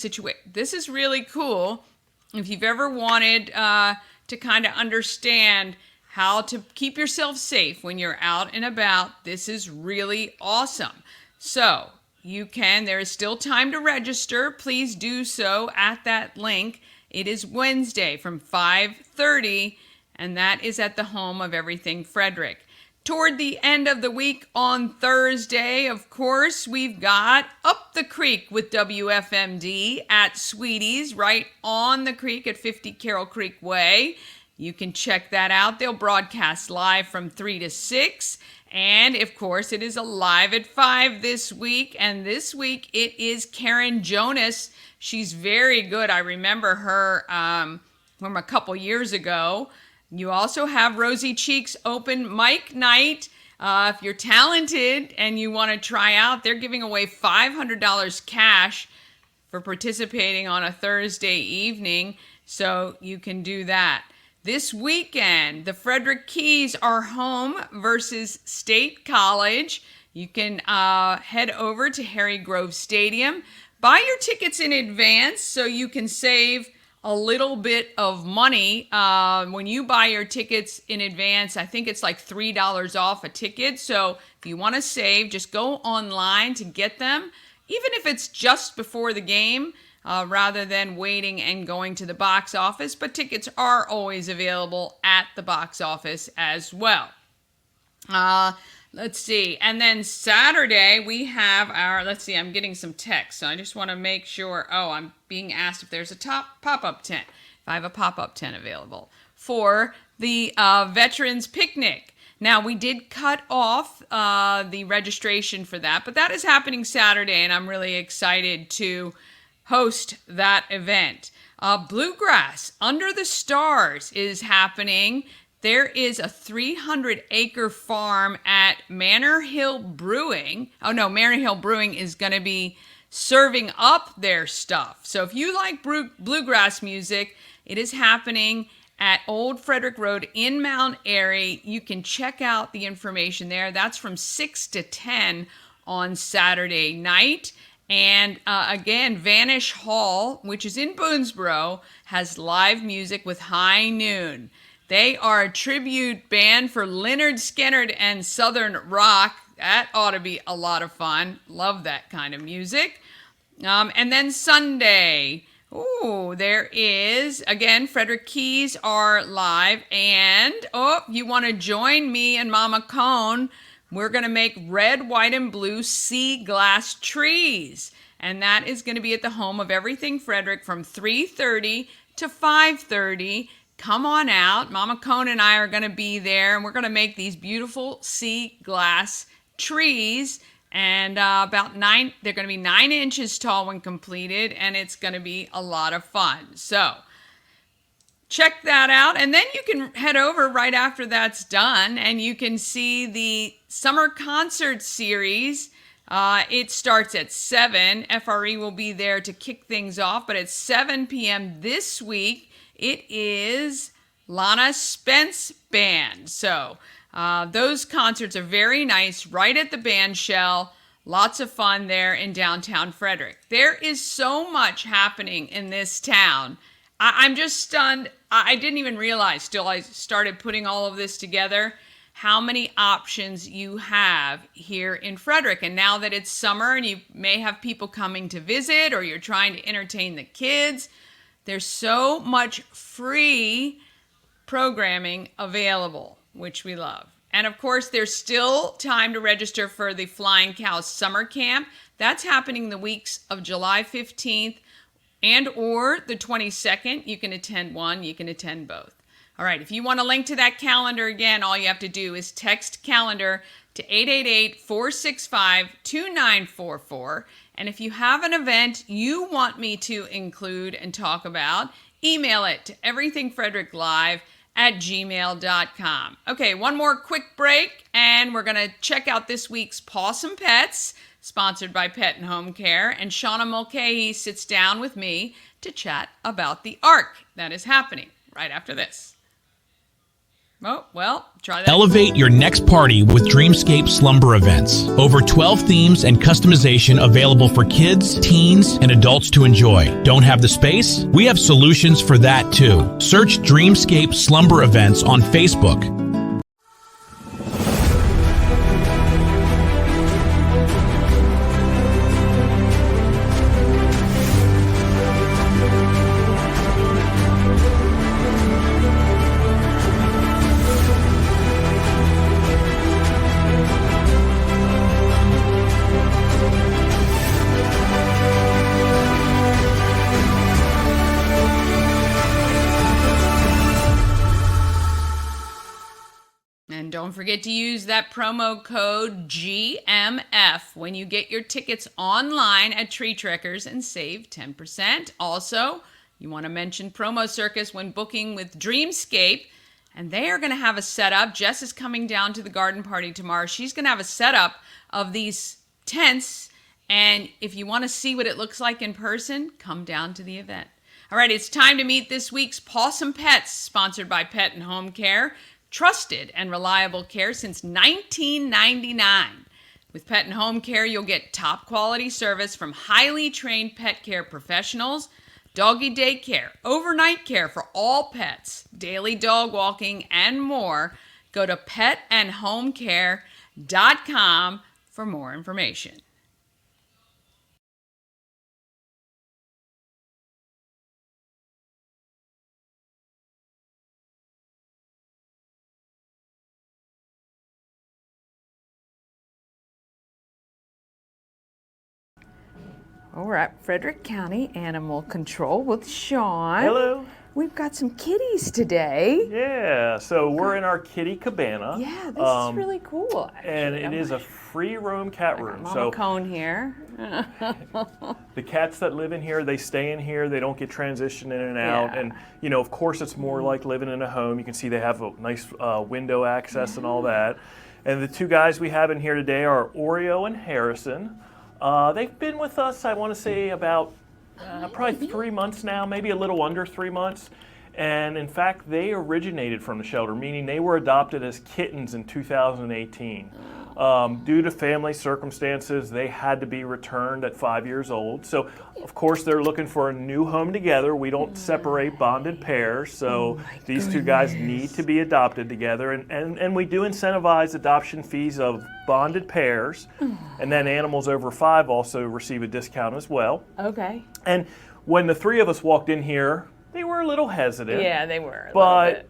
This is really cool. If you've ever wanted to kind of understand how to keep yourself safe when you're out and about, this is really awesome. So there is still time to register. Please do so at that link. It is Wednesday from 5:30, and that is at the home of Everything Frederick. Toward the end of the week on Thursday, of course, we've got Up the Creek with WFMD at Sweeties, right on the creek at 50 Carroll Creek Way. You can check that out. They'll broadcast live from 3 to 6. And, of course, it is Alive at 5 this week. And this week it is Karen Jonas. She's very good. I remember her from a couple years ago. You also have Rosy Cheeks open mic night. If you're talented and you want to try out, they're giving away $500 cash for participating on a Thursday evening. So you can do that. This weekend, the Frederick Keys are home versus State College. You can head over to Harry Grove Stadium. Buy your tickets in advance so you can save a little bit of money. When you buy your tickets in advance, I think it's like $3 off a ticket. So if you want to save, just go online to get them, even if it's just before the game, rather than waiting and going to the box office. But tickets are always available at the box office as well. Let's see. And then Saturday, we have I'm getting some text, so I just want to make sure. I'm being asked if there's a pop-up tent. If I have a pop-up tent available for the Veterans Picnic. Now, we did cut off the registration for that, but that is happening Saturday, and I'm really excited to host that event. Bluegrass Under the Stars is happening. There is a 300-acre farm at Manor Hill Brewing. Manor Hill Brewing is going to be serving up their stuff. So if you like bluegrass music, it is happening at Old Frederick Road in Mount Airy. You can check out the information there. That's from 6 to 10 on Saturday night. And again, Vanish Hall, which is in Boonesboro, has live music with High Noon. They are a tribute band for Lynyrd Skynyrd and Southern Rock. That ought to be a lot of fun. Love that kind of music. And then Sunday, there is, again, Frederick Keys are live. And, you want to join me and Mama Cone? We're going to make red, white, and blue sea glass trees. And that is going to be at the home of Everything Frederick from 3:30 to 5:30. Come on out. Mama Cone and I are going to be there, and we're going to make these beautiful sea glass trees. And they're going to be 9 inches tall when completed, and it's going to be a lot of fun. So check that out. And then you can head over right after that's done, and you can see the summer concert series. It starts at 7. FRE will be there to kick things off, but at 7 p.m. this week, it is Lana Spence Band. So those concerts are very nice, right at the band shell. Lots of fun there in downtown Frederick. There is so much happening in this town. I'm just stunned. I didn't even realize till I started putting all of this together how many options you have here in Frederick. And now that it's summer and you may have people coming to visit, or you're trying to entertain the kids, there's so much free programming available, which we love. And of course, there's still time to register for the Flying Cow Summer Camp. That's happening the weeks of July 15th and or the 22nd. You can attend one, you can attend both. All right, if you want a link to that calendar, again, all you have to do is text calendar to 888-465-2944. And if you have an event you want me to include and talk about, email it to everythingfredericklive@gmail.com. Okay, one more quick break, and we're going to check out this week's Pawsome Pets, sponsored by Pet and Home Care. And Shauna Mulcahy sits down with me to chat about the Ark that is happening right after this. Oh, well, try that. Elevate your next party with Dreamscape Slumber Events. Over 12 themes and customization available for kids, teens, and adults to enjoy. Don't have the space? We have solutions for that too. Search Dreamscape Slumber Events on Facebook. And don't forget to use that promo code GMF when you get your tickets online at Tree Trekkers and save 10%. Also, you want to mention Promo Circus when booking with Dreamscape, and they are going to have a setup. Jess is coming down to the garden party tomorrow. She's going to have a setup of these tents, and if you want to see what it looks like in person, come down to the event. All right, it's time to meet this week's Pawsome Pets, sponsored by Pet and Home Care. Trusted and reliable care since 1999. With Pet and Home Care, you'll get top quality service from highly trained pet care professionals, doggy daycare, overnight care for all pets, daily dog walking, and more. Go to petandhomecare.com for more information. Well, we're at Frederick County Animal Control with Sean. Hello. We've got some kitties today. Yeah, so we're in our kitty cabana. Yeah, this is really cool. Actually. And it is a free roam cat room. Mama Cone here. The cats that live in here, they stay in here. They don't get transitioned in and out. Yeah. And, you know, of course, it's more like living in a home. You can see they have a nice window access and all that. And the two guys we have in here today are Oreo and Harrison. They've been with us, I want to say, about probably 3 months now, maybe a little under 3 months. And in fact, they originated from the shelter, meaning they were adopted as kittens in 2018. Due to family circumstances, they had to be returned at 5 years old. So, of course, they're looking for a new home together. We don't separate bonded pairs, so these two guys need to be adopted together. And we do incentivize adoption fees of bonded pairs, and then animals over 5 also receive a discount as well. Okay. And when the three of us walked in here, they were a little hesitant. Yeah, they were. But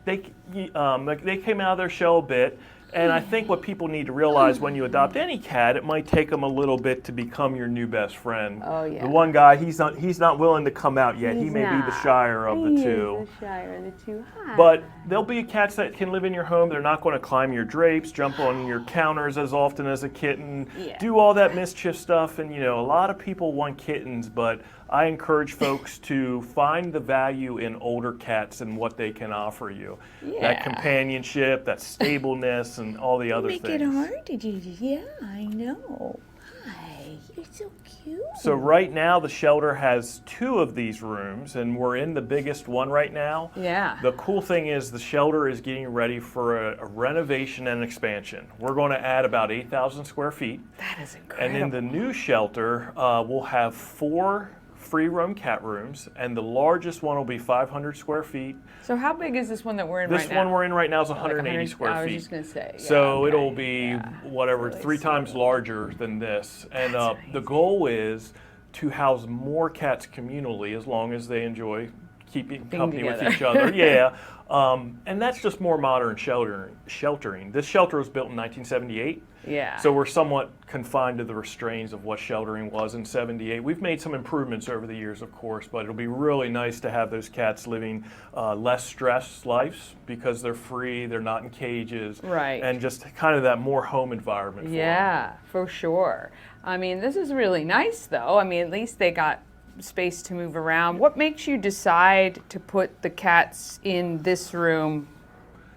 they came out of their shell a bit. And I think what people need to realize when you adopt any cat, it might take them a little bit to become your new best friend. Oh, yeah. The one guy, he's not willing to come out yet. He may be the shyer of the two. The shyer of the two. Hi. But there'll be cats that can live in your home. They're not going to climb your drapes, jump on your counters as often as a kitten, do all that mischief stuff. And, you know, a lot of people want kittens, but I encourage folks to find the value in older cats and what they can offer you. Yeah. That companionship, that stableness, and all the other Make things. it hard to do. Yeah, I know. Hi, you're so cute. So right now the shelter has 2 of these rooms, and we're in the biggest one right now. Yeah. The cool thing is the shelter is getting ready for a renovation and expansion. We're going to add about 8,000 square feet. That is incredible. And in the new shelter, we'll have 4 free roam cat rooms, and the largest one will be 500 square feet. So how big is this one that we're in right now? This one we're in right now is 180 100 square feet. I was just going to say. Yeah, So okay. it'll be whatever, Really 3 times larger than this. And the goal is to house more cats communally as long as they enjoy keeping company with each other. Yeah. And that's just more modern sheltering. This shelter was built in 1978. Yeah. So we're somewhat confined to the restraints of what sheltering was in 78. We've made some improvements over the years, of course, but it'll be really nice to have those cats living less stressed lives because they're free, they're not in cages. Right. And just kind of that more home environment for them. Yeah, for sure. I mean, this is really nice, though. I mean, at least they got space to move around. What makes you decide to put the cats in this room?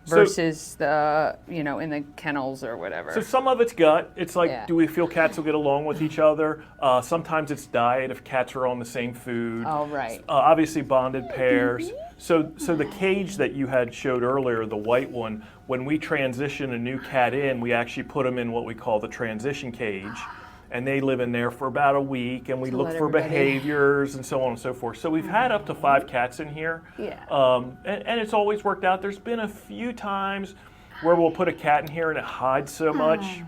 versus the, in the kennels or whatever? So some of it's gut. It's like, Yeah. do we feel cats will get along with each other? Sometimes it's diet if cats are on the same food. Oh, right. Obviously bonded pairs. So the cage that you had showed earlier, the white one, when we transition a new cat in, we actually put them in what we call the transition cage. And they live in there for about a week, and we To look let for everybody- behaviors and so on and so forth. So we've had up to 5 cats in here. Yeah. And it's always worked out. There's been a few times where we'll put a cat in here and it hides so much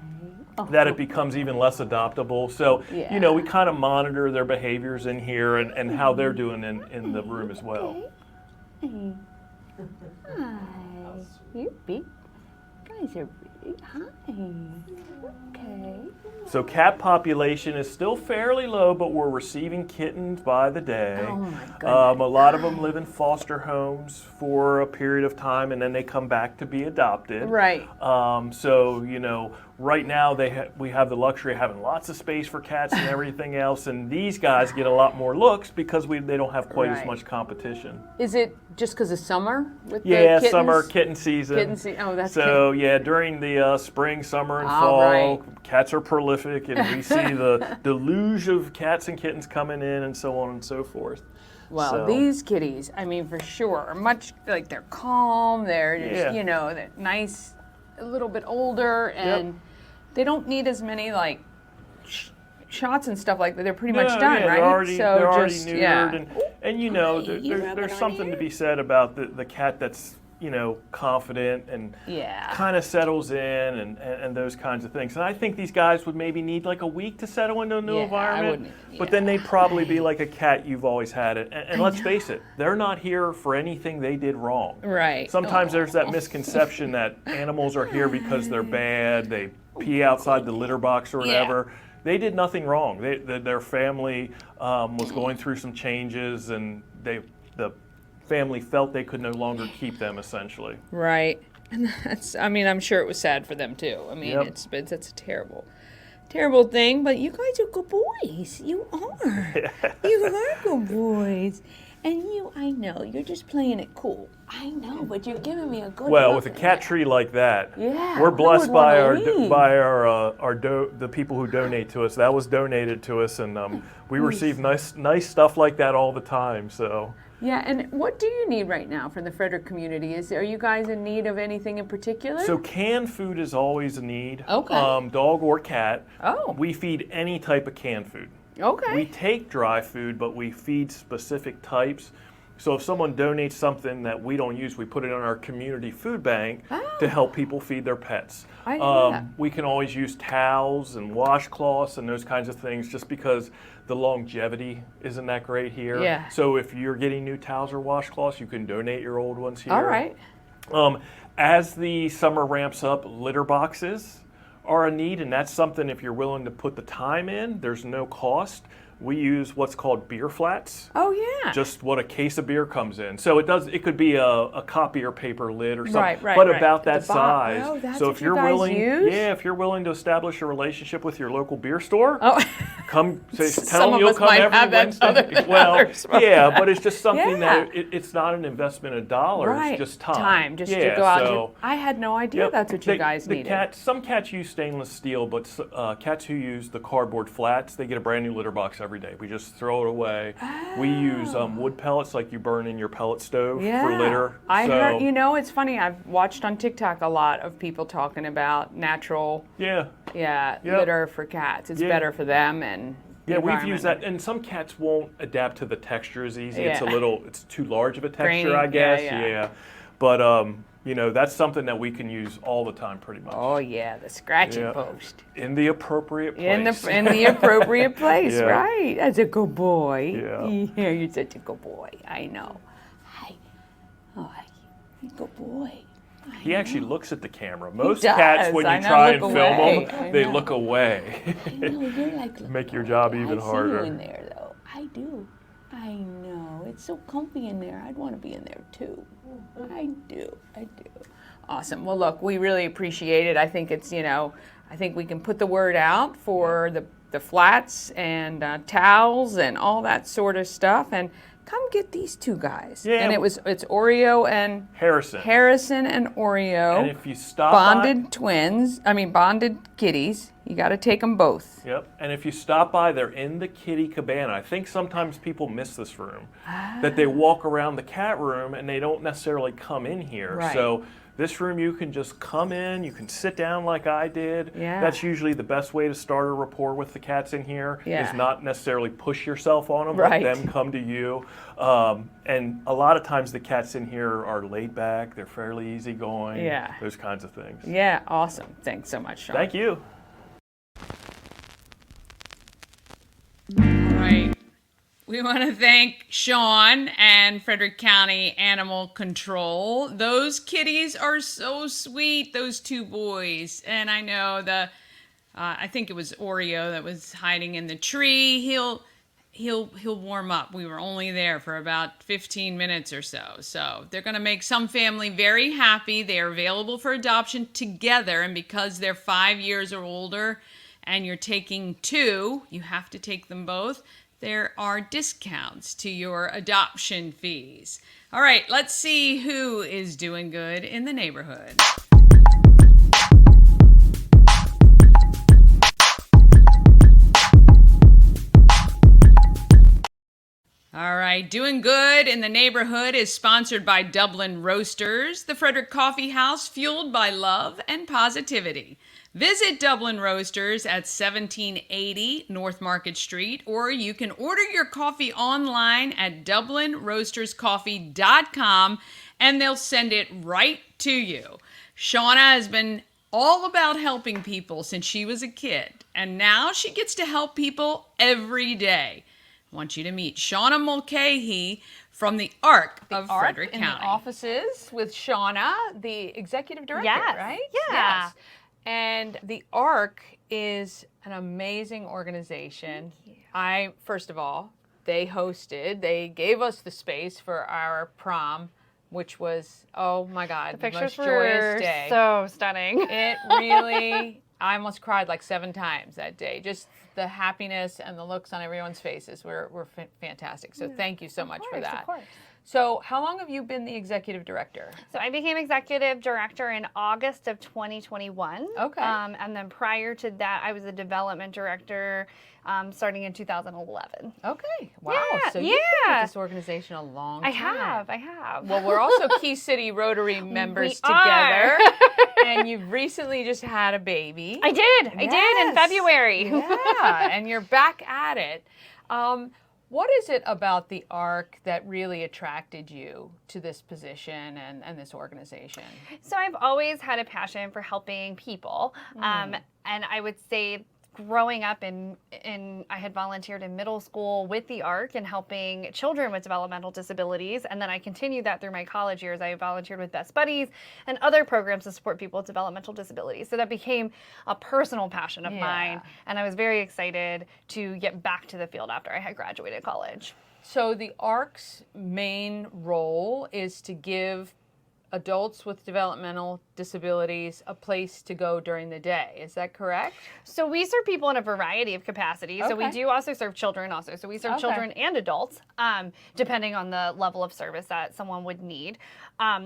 that it becomes even less adoptable. So, Yeah. we kind of monitor their behaviors in here and how they're doing in the room as well. Hi. You big guys are big. Hi. Okay. So cat population is still fairly low, but we're receiving kittens by the day. Oh my goodness. A lot of them live in foster homes for a period of time, and then they come back to be adopted. Right. So right now we have the luxury of having lots of space for cats and everything else, and these guys get a lot more looks because they don't have quite as Right. much competition. Is it just because of summer with the Yeah, kittens? summer kitten season. Oh, that's So yeah, during the spring, summer, and All fall, right. cats are prolific, and we see the deluge of cats and kittens coming in, and so on and so forth. Well, So- these kitties, I mean, for sure, are much like they're calm. They're just, Yeah. they're nice, a little bit older, and they don't need as many like shots and stuff like that. They're pretty much done, yeah, right? They're already just, neutered, yeah. and there's something to be said about the cat that's confident and Yeah. kind of settles in and those kinds of things. And I think these guys would maybe need like a week to settle into a new Yeah, I environment. wouldn't- But then they'd probably be like a cat you've always had. And let's face it, they're not here for anything they did wrong. Right. Sometimes there's that misconception that animals are here because they're bad, they pee outside the litter box or whatever. They did nothing wrong. Their family was going through some changes, and the family felt they could no longer keep them, essentially. Right. And I'm sure it was sad for them too. I mean, Yep. it's a terrible thing, but you guys are good boys. You are. You are good boys. And I know, you're just playing it cool. I know, but you're giving me a good Well, look with a at cat that. tree like that, Yeah, we're who blessed would by wanna leave? the people who donate to us. That was donated to us, and we receive nice stuff like that all the time. So. Yeah, and what do you need right now for the Frederick community? Are you guys in need of anything in particular? So canned food is always a need. Okay. Dog or cat. Oh. We feed any type of canned food. Okay. We take dry food, but we feed specific types. So if someone donates something that we don't use, we put it on our community food bank to help people feed their pets. I know that. We can always use towels and washcloths and those kinds of things just because the longevity isn't that great here. Yeah. So if you're getting new towels or washcloths, you can donate your old ones here. All right. As the summer ramps up, litter boxes are a need, and that's something if you're willing to put the time in, there's no cost. We use what's called beer flats. Oh, yeah. Just what a case of beer comes in. So it could be a copier paper lid or something, Right, but right. about that The size. oh, that's so what if you're you guys willing, use? if you're willing to establish a relationship with your local beer store, Oh. come tell Some them of you'll us come might every have that Wednesday. other than Well, others. yeah, but it's just something Yeah. that it's not an investment of dollars, Right. just time. Just yeah, to go out. So, I had no idea Yep. that's what you guys the needed. Some cats use stainless steel, but cats who use the cardboard flats, they get a brand new litter box every day. We just throw it away. We use wood pellets like you burn in your pellet stove for litter. I So, heard, it's funny, I've watched on TikTok a lot of people talking about natural, Yeah. Yep. litter for cats. It's Yeah. better for them and the Yeah, we've used environment. that, and some cats won't adapt to the texture as easy. It's Yeah. it's too large of a texture, Grainy, I guess. yeah. But that's something that we can use all the time, pretty much. Oh yeah, the scratching Yeah. post. In the appropriate place. In the appropriate place, Yeah. right? That's a good boy. Yeah. You're such a good boy. I know. Hi. Oh, you're a good boy. He actually looks at the camera. Most does. cats, when I you know, try look and film away. them, I they know. look away. I know, you're like Make your job even I harder. see you in there though. I do. I know. It's so comfy in there. I'd want to be in there too. I do. Awesome. Well, look, we really appreciate it. I think it's, I think we can put the word out for the flats and towels and all that sort of stuff. And come get these two guys. Yeah, And it's Oreo and Harrison and Oreo. And if you stop bonded kitties. You got to take them both. Yep. And if you stop by, they're in the kitty cabana. I think sometimes people miss this room, that they walk around the cat room and they don't necessarily come in here. Right. So this room, you can just come in, you can sit down like I did. Yeah. That's usually the best way to start a rapport with the cats in here, Yeah. is not necessarily push yourself on them, Right. let them come to you. And a lot of times the cats in here are laid back, they're fairly easygoing, Yeah. those kinds of things. Yeah, awesome. Thanks so much, Sean. Thank you. All right. We want to thank Sean and Frederick County Animal Control. Those kitties are so sweet, those two boys. And I know I think it was Oreo that was hiding in the tree. He'll warm up. We were only there for about 15 minutes or so. So they're going to make some family very happy. They are available for adoption together. And because they're 5 years or older and you're taking two, you have to take them both. There are discounts to your adoption fees. All right, let's see who is doing good in the neighborhood. All right, Doing Good in the Neighborhood is sponsored by Dublin Roasters, the Frederick Coffee House, fueled by love and positivity. Visit Dublin Roasters at 1780 North Market Street, or you can order your coffee online at dublinroasterscoffee.com, and they'll send it right to you. Shauna has been all about helping people since she was a kid, and now she gets to help people every day. I want you to meet Shauna Mulcahy from the ARC of Frederick County. In the offices with Shauna, the executive director, Yes. right? Yeah. Yes. And the ARC is an amazing organization. First of all, they gave us the space for our prom, which was, oh my God, The the most pictures joyous were day. so stunning. It really, I almost cried like 7 times that day. Just the happiness and the looks on everyone's faces were fantastic. So thank you so much for that. Of course. So how long have you been the executive director? So I became executive director in August of 2021. Okay. And then prior to that, I was the development director starting in 2011. Okay. Wow. Yeah, So you've been yeah. with this organization a long time. I have. Well, we're also Key City Rotary members We together. are. And you've recently just had a baby. I did in Yes. February. Yeah, and you're back at it. What is it about the ARC that really attracted you to this position and this organization? So I've always had a passion for helping people. And I would say growing up I had volunteered in middle school with the ARC and helping children with developmental disabilities. And then I continued that through my college years. I volunteered with Best Buddies and other programs to support people with developmental disabilities. So that became a personal passion of mine. And I was very excited to get back to the field after I had graduated college. So the ARC's main role is to give adults with developmental disabilities a place to go during the day. Is that correct? So we serve people in a variety of capacities. So we Okay. do also serve children also. So we serve children and adults, depending on the level of service that someone would need.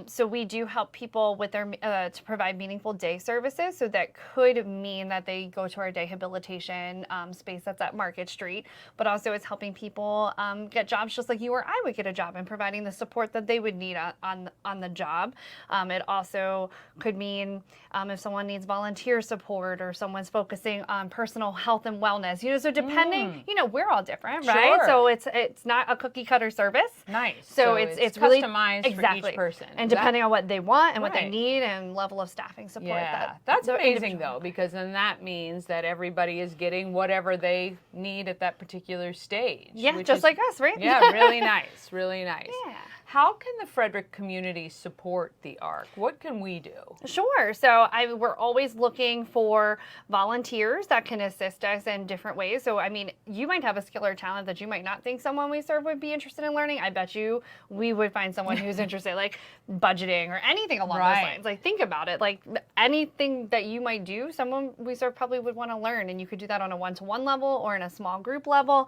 So we do help people with their to provide meaningful day services. So that could mean that they go to our day habilitation space that's at Market Street, but also it's helping people get jobs just like you or I would get a job, and providing the support that they would need on the job. It also could mean if someone needs volunteer support, or someone's focusing on personal health and wellness. So depending, we're all different, right? Sure. So it's not a cookie cutter service. Nice. So it's really customized for each person. and depending on what they want and what they Right. need and level of staffing support. That's the amazing individual- though, because then that means that everybody is getting whatever they need at that particular stage. Yeah, which just is- like us, right? Yeah, really nice, really nice. Yeah. How can the Frederick community support the ARC? What can we do? Sure. So we're always looking for volunteers that can assist us in different ways. So, you might have a skill or talent that you might not think someone we serve would be interested in learning. I bet you we would find someone who's interested, like budgeting or anything along those lines. Like, think about it. Like, anything that you might do, someone we serve probably would want to learn. And you could do that on a one-to-one level or in a small group level.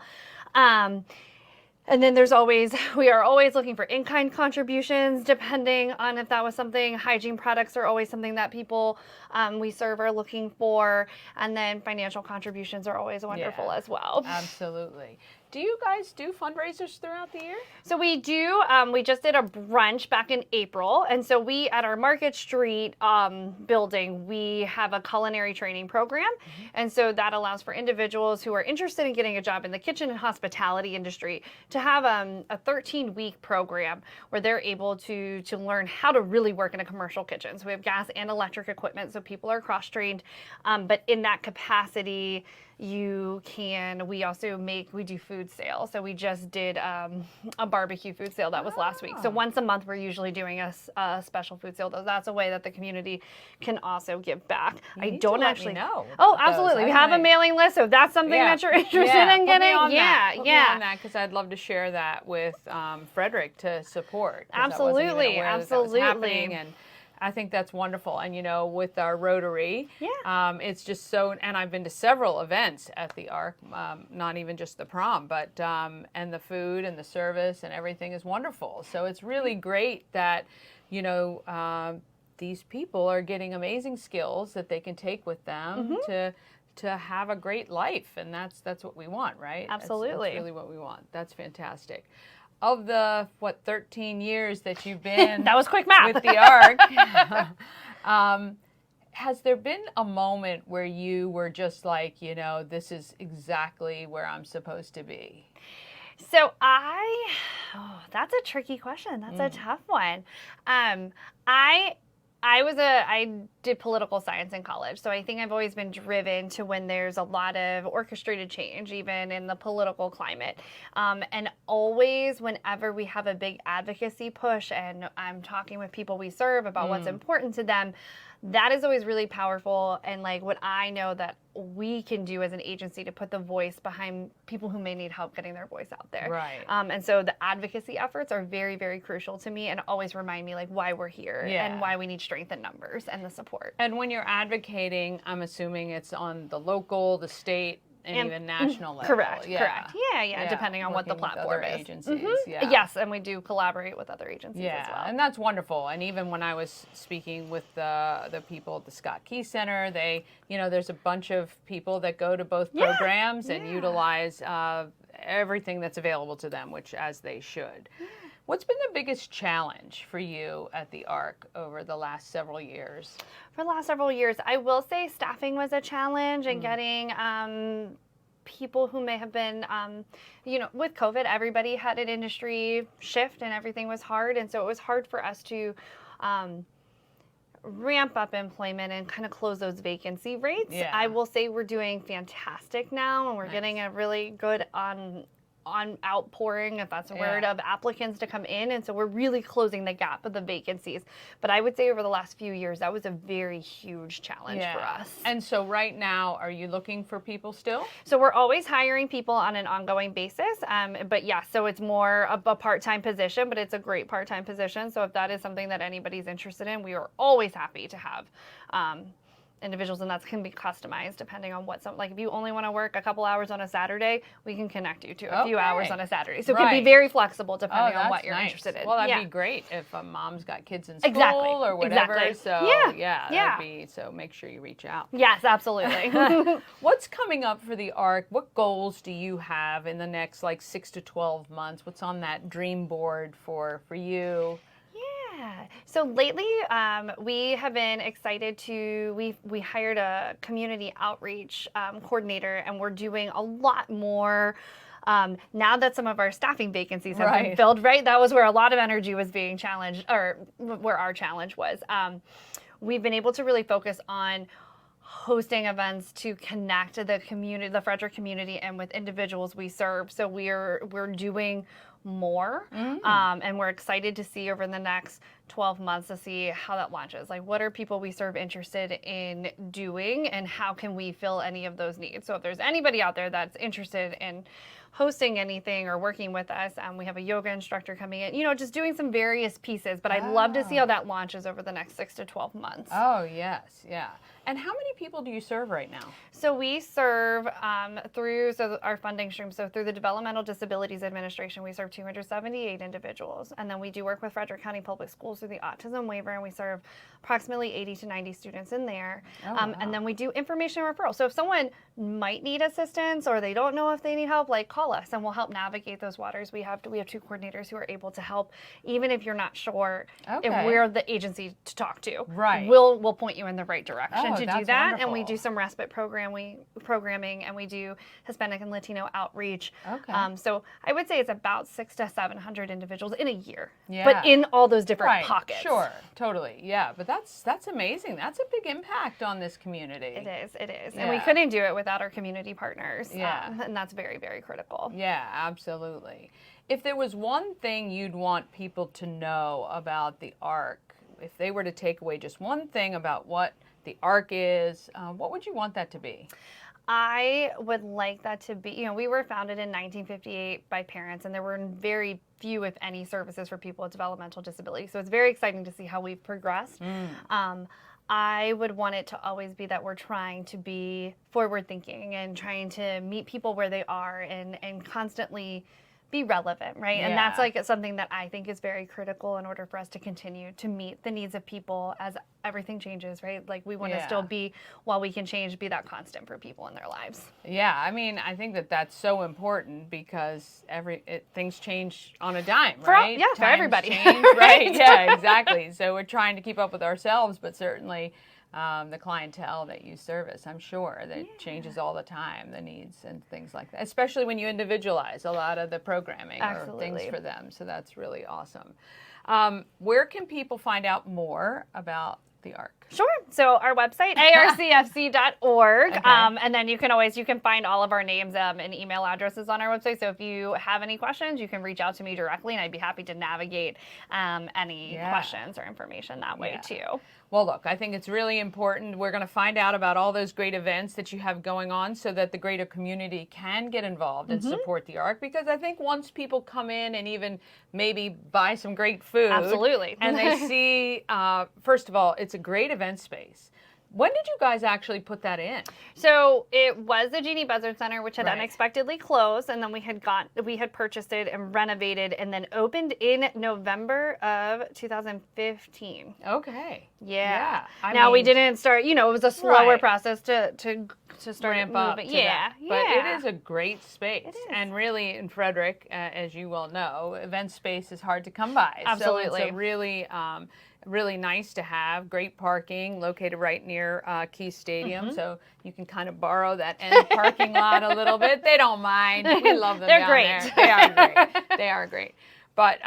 And then we are always looking for in-kind contributions, depending on if that was something. Hygiene products are always something that people we serve are looking for. And then financial contributions are always wonderful as well. Absolutely. Do you guys do fundraisers throughout the year? So we do. We just did a brunch back in April. And so we, at our Market Street building, we have a culinary training program. And so that allows for individuals who are interested in getting a job in the kitchen and hospitality industry to have a 13-week program where they're able to learn how to really work in a commercial kitchen. So we have gas and electric equipment, so people are cross-trained. But in that capacity, we also we do food sales. So we just did a barbecue food sale that was last week. So once a month, we're usually doing a special food sale. That's a way that the community can also give back. You need to let me know. Oh, absolutely. We have a mailing list. So if that's something that you're interested in getting. Put me on that, because I'd love to share that with Frederick to support. Absolutely. That was happening, and I think that's wonderful. And, with our Rotary, it's just so, and I've been to several events at the Ark, not even just the prom, but, and the food and the service and everything is wonderful. So it's really great that, these people are getting amazing skills that they can take with them to have a great life. And that's what we want, right? Absolutely. That's really what we want. That's fantastic. Of the 13 years that you've been that was quick math with the Ark, has there been a moment where you were just like, this is exactly where I'm supposed to be? So that's a tricky question. That's a tough one. I did political science in college, so I think I've always been driven to when there's a lot of orchestrated change, even in the political climate. And always, whenever we have a big advocacy push and I'm talking with people we serve about what's important to them, that is always really powerful, and like what I know that we can do as an agency to put the voice behind people who may need help getting their voice out there. Right. And so the advocacy efforts are very, very crucial to me and always remind me like why we're here and why we need strength in numbers and the support. And when you're advocating, I'm assuming it's on the local, the state, and even national level. Correct. Yeah, depending on what the platform is. Agencies, Yes, and we do collaborate with other agencies as well. And that's wonderful. And even when I was speaking with the people at the Scott Key Center, they, there's a bunch of people that go to both programs and utilize everything that's available to them, which as they should. What's been the biggest challenge for you at the Ark over the last several years? For the last several years, I will say staffing was a challenge, and getting people who may have been, with COVID, everybody had an industry shift and everything was hard. And so it was hard for us to ramp up employment and kind of close those vacancy rates. I will say we're doing fantastic now, and we're getting a really good on outpouring, if that's a word, of applicants to come in. And so we're really closing the gap of the vacancies. But I would say over the last few years, that was a very huge challenge for us. And so right now, are you looking for people still? So we're always hiring people on an ongoing basis. But so it's more of a part-time position, but it's a great part-time position. So if that is something that anybody's interested in, we are always happy to have individuals, and that can be customized depending on like if you only want to work a couple hours on a Saturday, we can connect you to a few hours on a Saturday. So it can be very flexible depending on what you're interested in. Well, that'd be great if a mom's got kids in school or whatever. So that'd be, so make sure you reach out. Yes, absolutely. What's coming up for the Ark? What goals do you have in the next 6 to 12 months? What's on that dream board for you? Yeah. So lately, we have been excited to, we hired a community outreach coordinator, and we're doing a lot more now that some of our staffing vacancies have been filled, right? That was where a lot of energy was being challenged, or where our challenge was. We've been able to really focus on hosting events to connect the community, the Frederick community, and with individuals we serve. So we're doing more, and we're excited to see over the next 12 months to see how that launches. Like, what are people we serve interested in doing, and how can we fill any of those needs? So if there's anybody out there that's interested in hosting anything or working with us. We have a yoga instructor coming in, just doing some various pieces. But I'd love to see how that launches over the next 6 to 12 months. Oh, yes. Yeah. And how many people do you serve right now? So we serve through our funding stream. So through the Developmental Disabilities Administration, we serve 278 individuals. And then we do work with Frederick County Public Schools through the autism waiver, and we serve approximately 80 to 90 students in there. Oh, wow. And then we do information referral. So if someone might need assistance or they don't know if they need help, call us and we'll help navigate those waters. We have 2 coordinators who are able to help, even if you're not sure if we're the agency to talk to. Right. We'll point you in the right direction to do that's that. wonderful. And we do some respite programming, and we do Hispanic and Latino outreach. Okay. So I would say it's about 600 to 700 individuals in a year. Yeah. But in all those different Right. pockets. Sure. Totally. Yeah. But that's amazing. That's a big impact on this community. It is. Yeah. And we couldn't do it without our community partners. Yeah. And that's very, very critical. Yeah, absolutely. If there was one thing you'd want people to know about the ARC, if they were to take away just one thing about what the ARC is, what would you want that to be? I would like that to be, we were founded in 1958 by parents, and there were very few, if any, services for people with developmental disabilities. So it's very exciting to see how we've progressed. I would want it to always be that we're trying to be forward thinking and trying to meet people where they are and constantly be relevant, right? And that's something that I think is very critical in order for us to continue to meet the needs of people as everything changes, right? We want to still be, while we can change, be that constant for people in their lives. Yeah, I mean, I think that's so important because things change on a dime, right? For everybody. Change, right? Yeah, exactly. So we're trying to keep up with ourselves, but certainly the clientele that you service, I'm sure that changes all the time, the needs and things like that, especially when you individualize a lot of the programming or things for them. So that's really awesome. Where can people find out more about the ARC? Sure. So our website, arcfc.org. Okay. And then you can find all of our names and email addresses on our website. So if you have any questions, you can reach out to me directly, and I'd be happy to navigate any questions or information that way too. Well, look, I think it's really important. We're going to find out about all those great events that you have going on so that the greater community can get involved and support the ARC, because I think once people come in and even maybe buy some great food. Absolutely. And they see, first of all, it's a great event space. When did you guys actually put that in? So it was the Jeannie Buzzard Center, which had Right. unexpectedly closed, and then we had purchased it and renovated, and then opened in November of 2015. Okay. Yeah. I Now we mean, didn't start. It was a slower Right. process to start ramp up moving. to Yeah. that. But it is a great space. It is. And really, in Frederick, as you well know, event space is hard to come by. Absolutely. So it's a really nice to have. Great parking, located right near Key Stadium, so you can kind of borrow that end parking lot a little bit. They don't mind. We love them. They're down great. there. They are great. They are great. But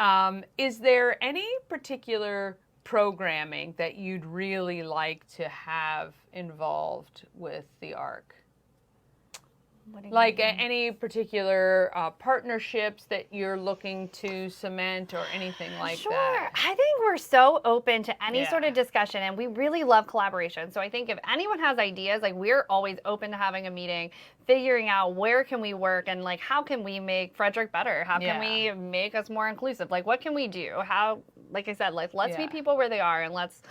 is there any particular programming that you'd really like to have involved with the ARC? What do you Like mean? any particular partnerships that you're looking to cement or anything like Sure. that? I think we're so open to any sort Yeah. of discussion, and we really love collaboration. So I think if anyone has ideas, we're always open to having a meeting, figuring out where can we work, and how can we make Frederick better? How can we make us more inclusive? What can we do? How, like I said, let's meet people where they are, and let's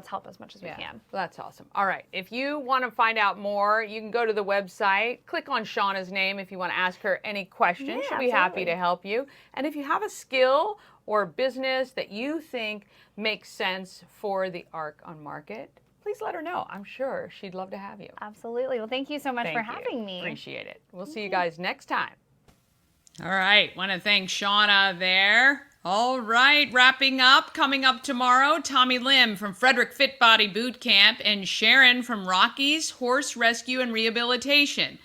help as much as we can. That's awesome. All right. If you want to find out more, you can go to the website, click on Shauna's name if you want to ask her any questions. Yeah, She'll be happy absolutely. to help you. And if you have a skill or business that you think makes sense for the ARC on Market, please let her know. I'm sure she'd love to have you. Absolutely. Well, thank you so much for Thank you. having me. Appreciate it. We'll see you guys next time. All right. Want to thank Shauna there. All right. Wrapping up. Coming up tomorrow, Tommy Lim from Frederick Fit Body Boot Camp and Sharon from Rocky's Horse Rescue and Rehabilitation.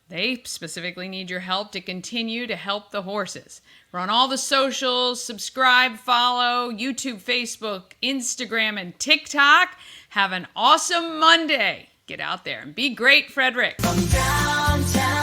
They specifically need your help to continue to help the horses. We're on all the socials. Subscribe, follow, YouTube, Facebook, Instagram, and TikTok. Have an awesome Monday. Get out there and be great, Frederick. From downtown